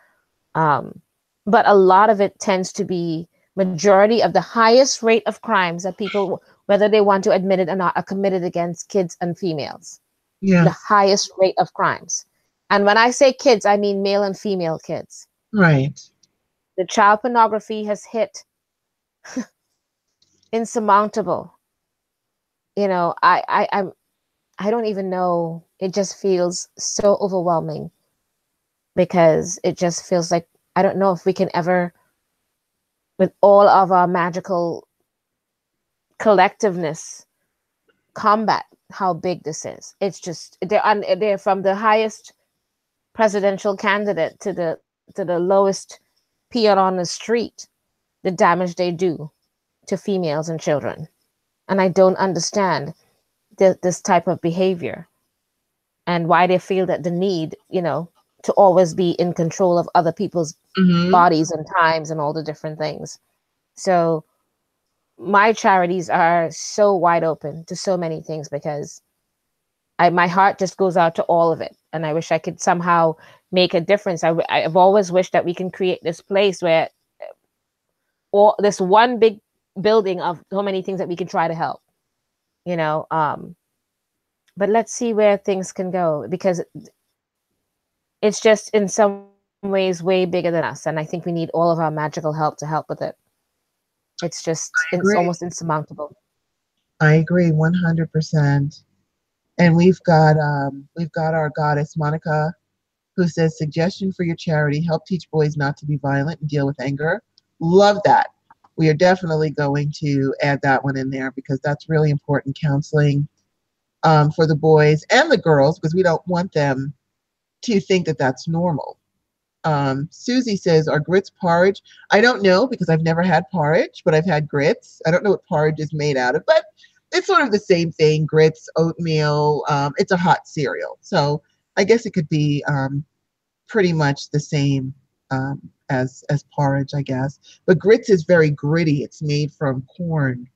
But a lot of it tends to be, majority of the highest rate of crimes that people, whether they want to admit it or not, are committed against kids and females. Yeah. The highest rate of crimes. And when I say kids, I mean male and female kids. Right. The child pornography has hit insurmountable. You know, I don't even know. It just feels so overwhelming, because it just feels like, I don't know if we can ever, with all of our magical collectiveness, combat how big this is. It's just, they're from the highest presidential candidate to the lowest peon on the street, the damage they do to females and children. And I don't understand this type of behavior, and why they feel that the need, you know, to always be in control of other people's bodies and times and all the different things. So my charities are so wide open to so many things, because my heart just goes out to all of it. And I wish I could somehow make a difference. I've always wished that we can create this place where, or this one big building of so many things that we can try to help, you know. But let's see where things can go, because it's just in some ways way bigger than us. And I think we need all of our magical help to help with it. It's just, it's almost insurmountable. I agree 100%. And we've got our goddess Monica, who says, suggestion for your charity: help teach boys not to be violent and deal with anger. Love that. We are definitely going to add that one in there, because that's really important counseling for the boys and the girls, because we don't want them to think that that's normal. Susie says, are grits porridge? I don't know, because I've never had porridge, but I've had grits. I don't know what porridge is made out of, but it's sort of the same thing. Grits, oatmeal. It's a hot cereal. So I guess it could be pretty much the same as porridge, I guess. But grits is very gritty. It's made from corn.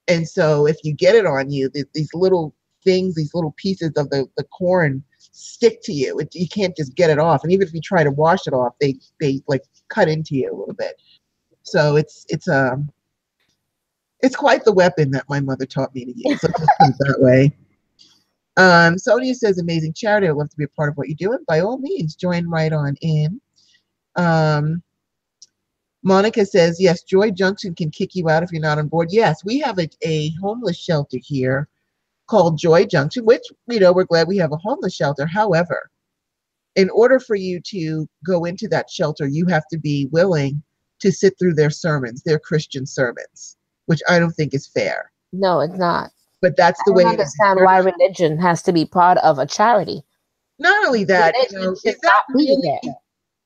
And so if you get it on you, these little things, these little pieces of the corn stick to you. You can't just get it off. And even if you try to wash it off, they like cut into you a little bit. So it's quite the weapon that my mother taught me to use. Let's just put it that way. Sonia says, amazing charity. I'd love to be a part of what you're doing. By all means, join right on in. Monica says, yes, Joy Junction can kick you out if you're not on board. Yes, we have a homeless shelter here called Joy Junction, which, you know, we're glad we have a homeless shelter. However, in order for you to go into that shelter, you have to be willing to sit through their sermons, their Christian sermons, which I don't think is fair. No, it's not. But that's I the way don't it is. If understand you're why not, religion has to be part of a charity. not only that, Religion should is that not be there. really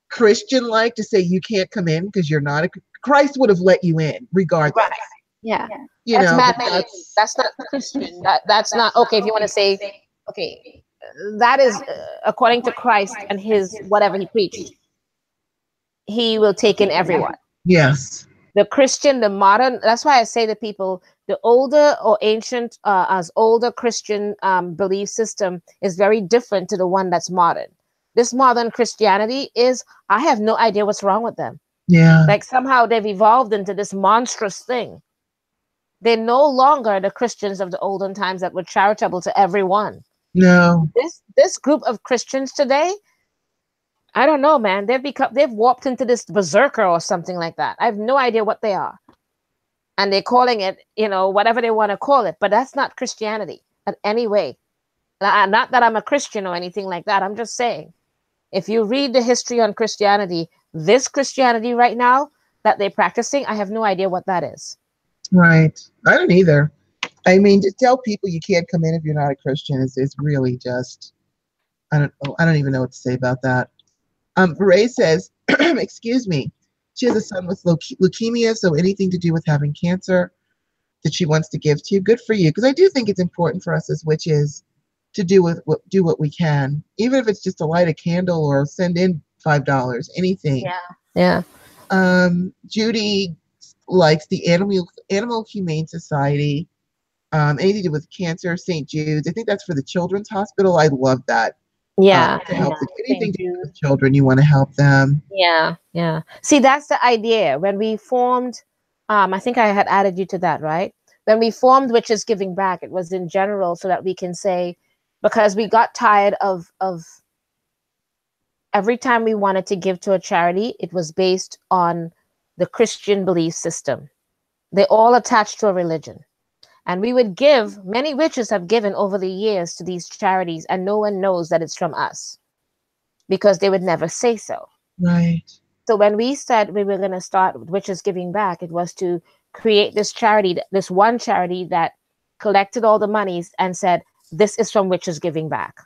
Christian like to say you can't come in because you're not a Christ would have let you in regardless. Right. Yeah. You That's know, but man-made. That's not Christian. That's not okay. If you want to say, okay, that is according to Christ and his whatever he preached, he will take in everyone. yes. The Christian, the modern. That's why I say to people, the older or ancient, as older Christian belief system is very different to the one that's modern. This modern Christianity is, I have no idea what's wrong with them. Yeah. Like somehow they've evolved into this monstrous thing. They're no longer the Christians of the olden times that were charitable to everyone. No. This group of Christians today, I don't know, man. They've warped into this berserker or something like that. I have no idea what they are. And they're calling it, whatever they want to call it, but that's not Christianity in any way. Not that I'm a Christian or anything like that. I'm just saying, if you read the history on Christianity, this Christianity right now that they're practicing, I have no idea what that is. Right. I don't either. I mean, to tell people you can't come in if you're not a Christian is really just, I don't even know what to say about that. Ray says, excuse me, she has a son with leukemia, so anything to do with having cancer that she wants to give to you, good for you. Because I do think it's important for us as witches to do what we can, even if it's just to light a candle or send in $5, anything. Yeah. Judy likes the Animal Humane Society. Anything to do with cancer, St. Jude's. I think that's for the Children's Hospital. I love that. Yeah. To help anything to do with children, you want to help them. Yeah. See, that's the idea. When we formed, I think I had added you to that, right? When we formed Witches Giving Back, it was in general so that we can say, because we got tired of every time we wanted to give to a charity, it was based on the Christian belief system. They all attached to a religion. And we would give, many witches have given over the years to these charities, and no one knows that it's from us because they would never say so. Right. So when we said we were going to start Witches Giving Back, it was to create this charity, this one charity that collected all the monies and said, this is from Witches Giving Back.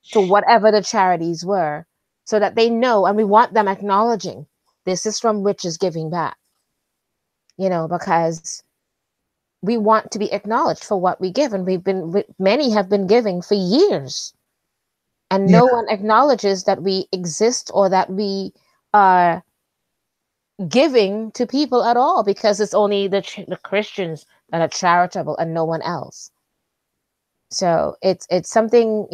So whatever the charities were, so that they know, and we want them acknowledging, this is from Witches Giving Back. Because we want to be acknowledged for what we give, and many have been giving for years, and no one acknowledges that we exist or that we are giving to people at all, because it's only the Christians that are charitable and no one else. So it's something,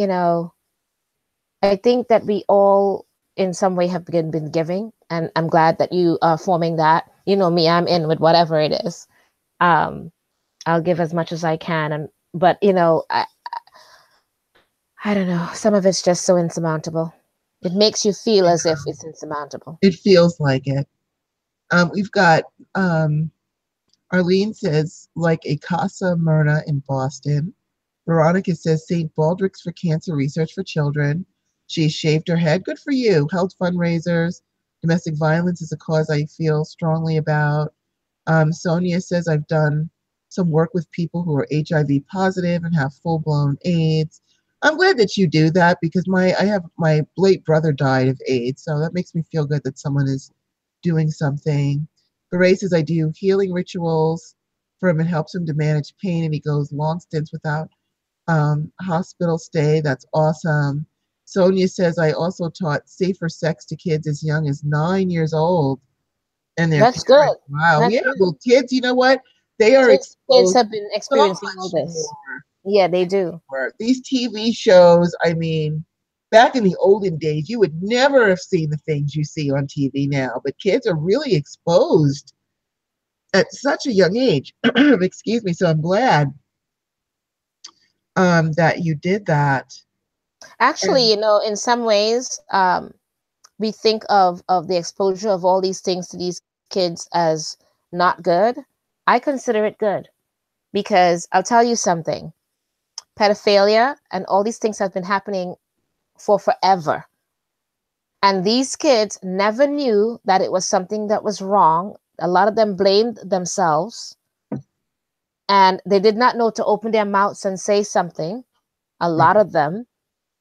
I think that we all in some way have been giving, and I'm glad that you are forming that. Me, I'm in with whatever it is. I'll give as much as I can, but I don't know. Some of it's just so insurmountable. It makes you feel as if it's insurmountable. It feels like it. We've got Arlene says, like a Casa Myrna in Boston. Veronica says St. Baldrick's for cancer research for children. She shaved her head. Good for you. Held fundraisers. Domestic violence is a cause I feel strongly about. Sonia says, I've done some work with people who are HIV positive and have full-blown AIDS. I'm glad that you do that, because my late brother died of AIDS, so that makes me feel good that someone is doing something. Beret says, I do healing rituals for him. It helps him to manage pain, and he goes long stints without hospital stay. That's awesome. Sonia says, I also taught safer sex to kids as young as 9 years old. And that's good. Wow. That's yeah. good. Well, kids, you know what? They are kids have been experiencing so all this. more. Yeah, they do. These TV shows, I mean, back in the olden days, you would never have seen the things you see on TV now, but kids are really exposed at such a young age. Excuse me. So I'm glad that you did that. Actually, in some ways, we think of the exposure of all these things to these kids as not good. I consider it good, because I'll tell you something. Pedophilia and all these things have been happening for forever. And these kids never knew that it was something that was wrong. A lot of them blamed themselves, and they did not know to open their mouths and say something, a Right. lot of them.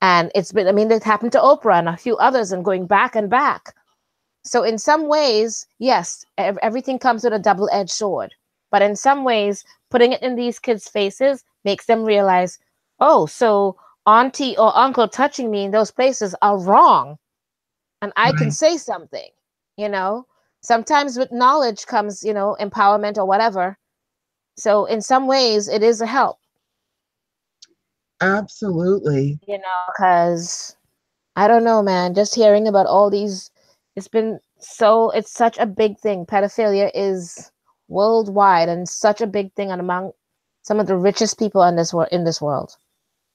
And it's been, I mean, it happened to Oprah and a few others, and going back and back. So in some ways, yes, everything comes with a double-edged sword. But in some ways, putting it in these kids' faces makes them realize, oh, so auntie or uncle touching me in those places are wrong, and I can Right. say something, you know. Sometimes with knowledge comes, empowerment or whatever. So in some ways, it is a help, Absolutely. because I don't know, man. Just hearing about all these, it's such a big thing. Pedophilia is worldwide and such a big thing and among some of the richest people in this world,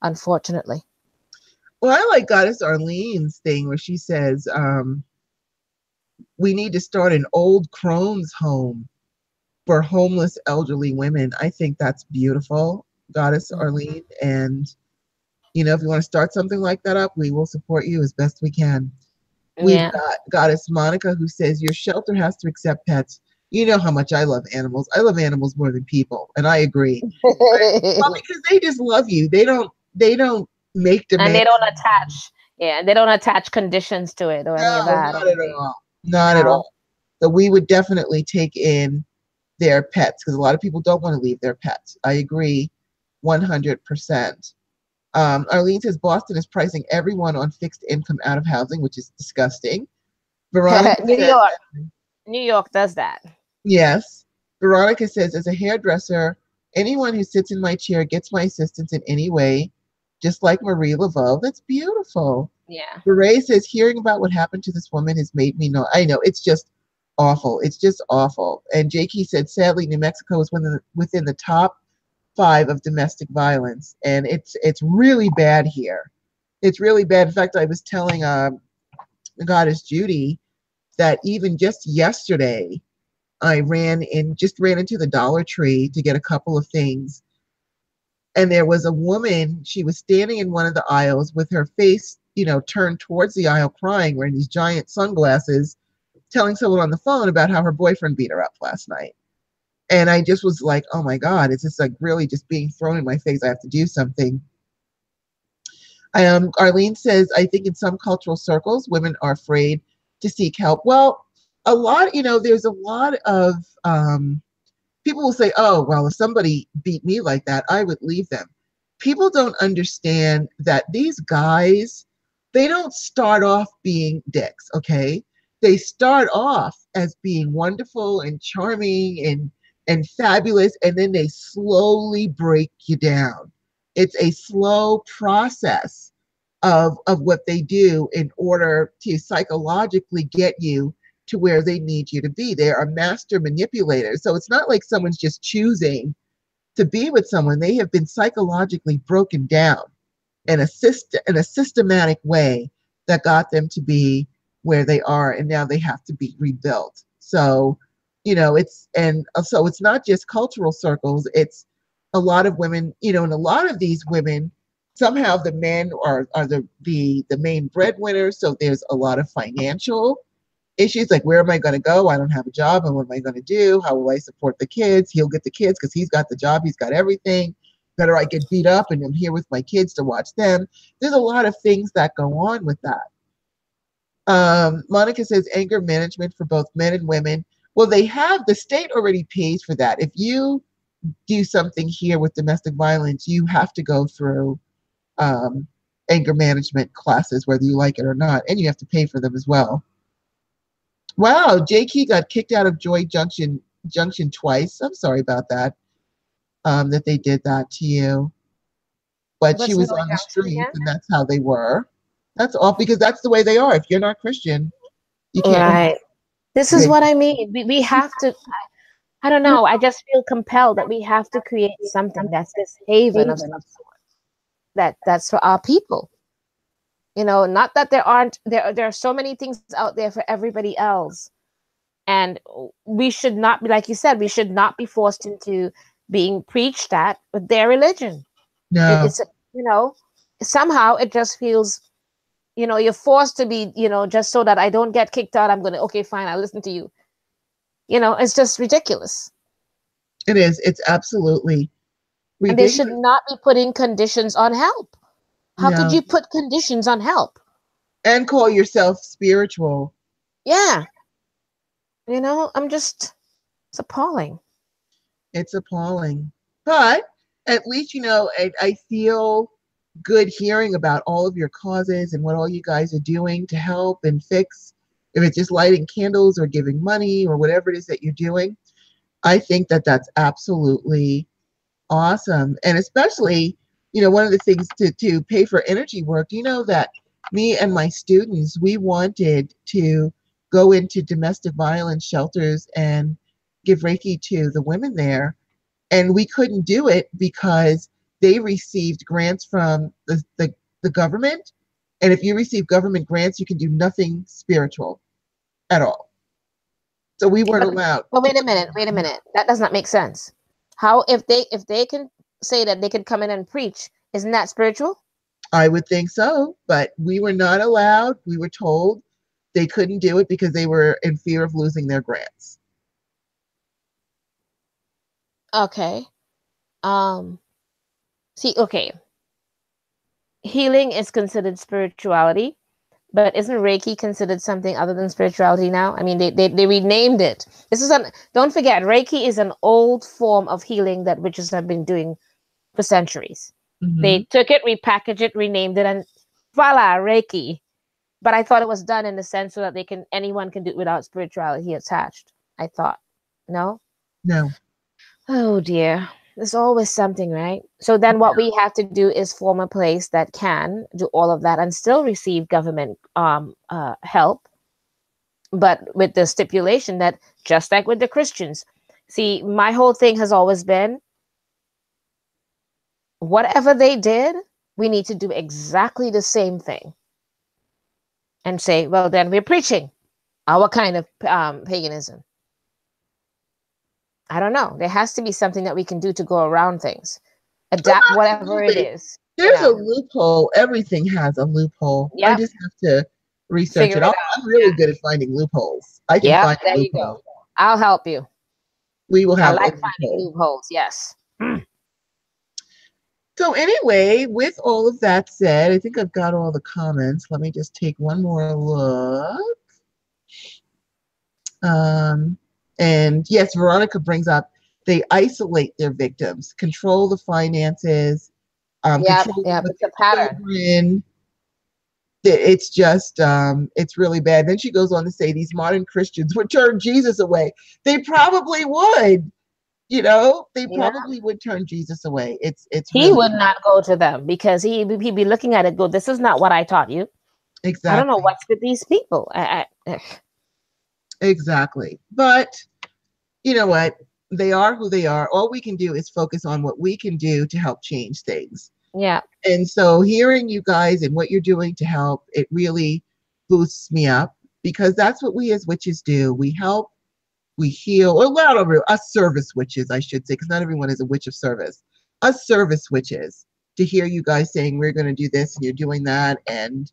unfortunately. Well, I like Goddess Arlene's thing where she says, we need to start an old crone's home for homeless elderly women. I think that's beautiful, Goddess Arlene. And, if you want to start something like that up, we will support you as best we can. We've Yeah. got Goddess Monica who says, your shelter has to accept pets. You know how much I love animals. I love animals more than people. And I agree. Well, because they just love you. They don't make And demands. they don't attach conditions to it or any of No, that. not at all. Not at No. all. So we would definitely take in their pets because a lot of people don't want to leave their pets. I agree 100%. Arlene says Boston is pricing everyone on fixed income out of housing, which is disgusting. Veronica New says, York. New York does that. yes. Veronica says, as a hairdresser, anyone who sits in my chair gets my assistance in any way, just like Marie Laveau. That's beautiful. Yeah. Beret says, hearing about what happened to this woman has made me know. I know, it's just awful. It's just awful. And Jakey said, sadly, New Mexico is within the top 5 of domestic violence. And it's really bad here. It's really bad. In fact, I was telling the goddess Judy that even just yesterday, I ran into the Dollar Tree to get a couple of things. And there was a woman, she was standing in one of the aisles with her face, turned towards the aisle crying, wearing these giant sunglasses, telling someone on the phone about how her boyfriend beat her up last night. And I just was like, oh my God, it's just like really just being thrown in my face. I have to do something. Arlene says, I think in some cultural circles, women are afraid to seek help. Well, there's a lot of people will say, oh, well, if somebody beat me like that, I would leave them. People don't understand that these guys, they don't start off being dicks, okay? They start off as being wonderful and charming and fabulous, and then they slowly break you down. It's a slow process of what they do in order to psychologically get you to where they need you to be. They are master manipulators. So it's not like someone's just choosing to be with someone. They have been psychologically broken down in a systematic way that got them to be where they are, and now they have to be rebuilt. So, so it's not just cultural circles. It's a lot of women, and a lot of these women, somehow the men are the main breadwinners. So there's a lot of financial issues like, where am I going to go? I don't have a job, and what am I going to do? How will I support the kids? He'll get the kids because he's got the job, he's got everything. Better I get beat up and I'm here with my kids to watch them. There's a lot of things that go on with that. Monica says anger management for both men and women. Well, the state already pays for that. If you do something here with domestic violence, you have to go through um, anger management classes, whether you like it or not, and you have to pay for them as well. Wow, J.K. got kicked out of Joy Junction twice. I'm sorry about that. That they did that to you. But she What's was Joy on the Junction streets, again? and that's how they were. That's all because that's the way they are. If you're not Christian, you can't. Right. This is They, what I mean. We have to, I don't know. I just feel compelled that we have to create something that's this haven of some sort that's for our people. Not that there are so many things out there for everybody else. And we should not be, like you said, we should not be forced into being preached at with their religion. no, It's, you know, somehow it just feels, you're forced to be, just so that I don't get kicked out, I'm going to, okay, fine, I'll listen to you. It's just ridiculous. It is. It's absolutely And they should ridiculous. not be putting conditions on help. How could No. you put conditions on help? And call yourself spiritual. Yeah. It's appalling. It's appalling. But at least, I feel good hearing about all of your causes and what all you guys are doing to help and fix. If it's just lighting candles or giving money or whatever it is that you're doing, I think that that's absolutely awesome. And especially, one of the things to pay for energy work, that me and my students, we wanted to go into domestic violence shelters and give Reiki to the women there. And we couldn't do it because they received grants from the government. And if you receive government grants, you can do nothing spiritual at all. So we weren't allowed. But wait a minute. That does not make sense. How, if they can say that they can come in and preach, isn't that spiritual? I would think so, but we were not allowed. We were told they couldn't do it because they were in fear of losing their grants. Okay. Okay. Healing is considered spirituality, but isn't Reiki considered something other than spirituality now? I mean, they renamed it. Don't forget, Reiki is an old form of healing that witches have been doing for centuries. Mm-hmm. They took it, repackaged it, renamed it, and voila, Reiki. But I thought it was done in the sense so that anyone can do it without spirituality attached. I thought. No? No. Oh dear. There's always something, right? So then what we have to do is form a place that can do all of that and still receive government help, but with the stipulation that, just like with the Christians, see, my whole thing has always been, whatever they did, we need to do exactly the same thing. And say, well, then we're preaching our kind of paganism. I don't know. There has to be something that we can do to go around things. Adapt whatever it is. There's a loophole. Everything has a loophole. Yep. I just have to research it. I'm really good at finding loopholes. I can find a loophole. You go. I'll help you. We will have I like finding loopholes, yes. So anyway, with all of that said, I think I've got all the comments. Let me just take one more look. And yes, Veronica brings up, they isolate their victims, control the finances, control it's a pattern. Children. It's just, it's really bad. Then she goes on to say these modern Christians would turn Jesus away. They probably would. They probably would turn Jesus away. He would not go to them because he'd be looking at it, go, this is not what I taught you. Exactly. I don't know what's with these people. Exactly. But you know what? They are who they are. All we can do is focus on what we can do to help change things. Yeah. And so hearing you guys and what you're doing to help, it really boosts me up, because that's what we as witches do. We help, we heal, or us service witches, I should say, because not everyone is a witch of service. Us service witches, to hear you guys saying we're going to do this and you're doing that. And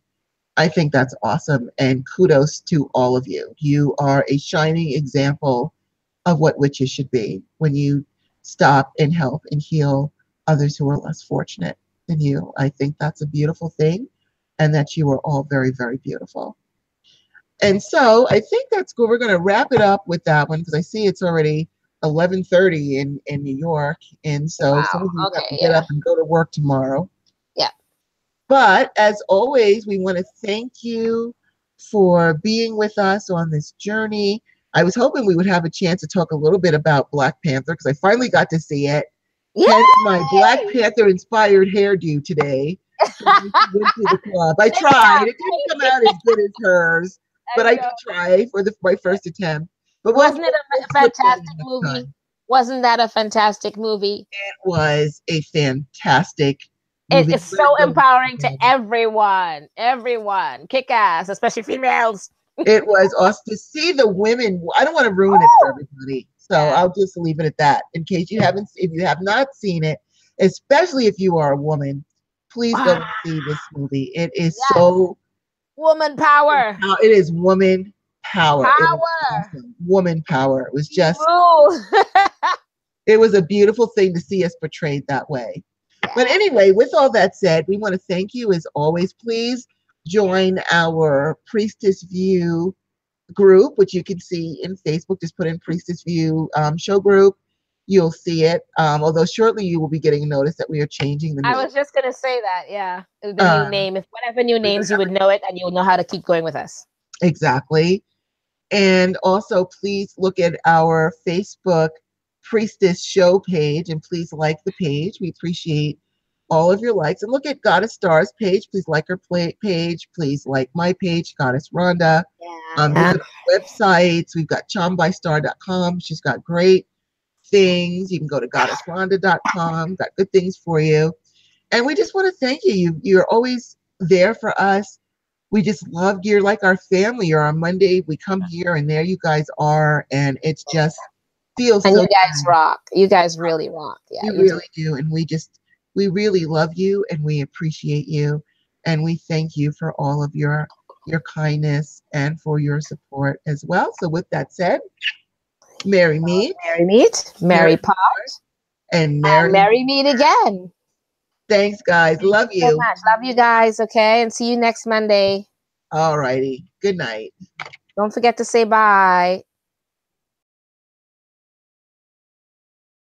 I think that's awesome. And kudos to all of you. You are a shining example of what witches should be, when you stop and help and heal others who are less fortunate than you. I think that's a beautiful thing, and that you are all very, very beautiful. And so I think that's good. We're going to wrap it up with that one, because I see it's already 11:30 in New York. And so some of you have to get up and go to work tomorrow. Yeah. But as always, we want to thank you for being with us on this journey. I was hoping we would have a chance to talk a little bit about Black Panther, because I finally got to see it. Hence my Black Panther inspired hairdo today. So I went to the club. I tried. It didn't come out as good as hers, but I did try for my first attempt. But wasn't it a fantastic movie? Wasn't that a fantastic movie? It was a fantastic movie. It's so empowering to everyone. Everyone. Kick ass, especially females. It was awesome to see the women. I don't want to ruin it for everybody, so I'll just leave it at that. In case if you have not seen it, especially if you are a woman, please go and see this movie. It is so Woman power. It is woman power. It was Power. awesome. Woman power. It was just, Rule. it was a beautiful thing to see us portrayed that way. But Yeah. anyway, with all that said, we want to thank you as always. Please join our Priestess View group, which you can see in Facebook. Just put in Priestess View show group. You'll see it. Although shortly you will be getting a notice that we are changing the I name. was just gonna say that, yeah. The new Uh, name. If whatever new names, you would know it and you'll know how to keep going with us. exactly. And also, please look at our Facebook Priestess Show page and please like the page. We appreciate all of your likes. And look at Goddess Star's page. Please like her page. Please like my page, Goddess Rhonda. Yeah. Visit our websites. We've got charmbystar.com. She's got great things. You can go to goddessrhonda.com. Got good things for you. And we just want to thank you. You're always there for us. We just love you're like our family. Or on Monday we come here and there you guys are, and it's just feels And so you guys good. rock. You guys really rock. Yeah, You you do. really do. And we really love you and we appreciate you. And we thank you for all of your kindness and for your support as well. So with that said, Merry meet, Merry meet, Merry merry pot, and and Merry. merry meet again. Thanks, guys. Thank Love you so you. much. Love you guys, okay? And see you next Monday. All righty. Good night. Don't forget to say bye.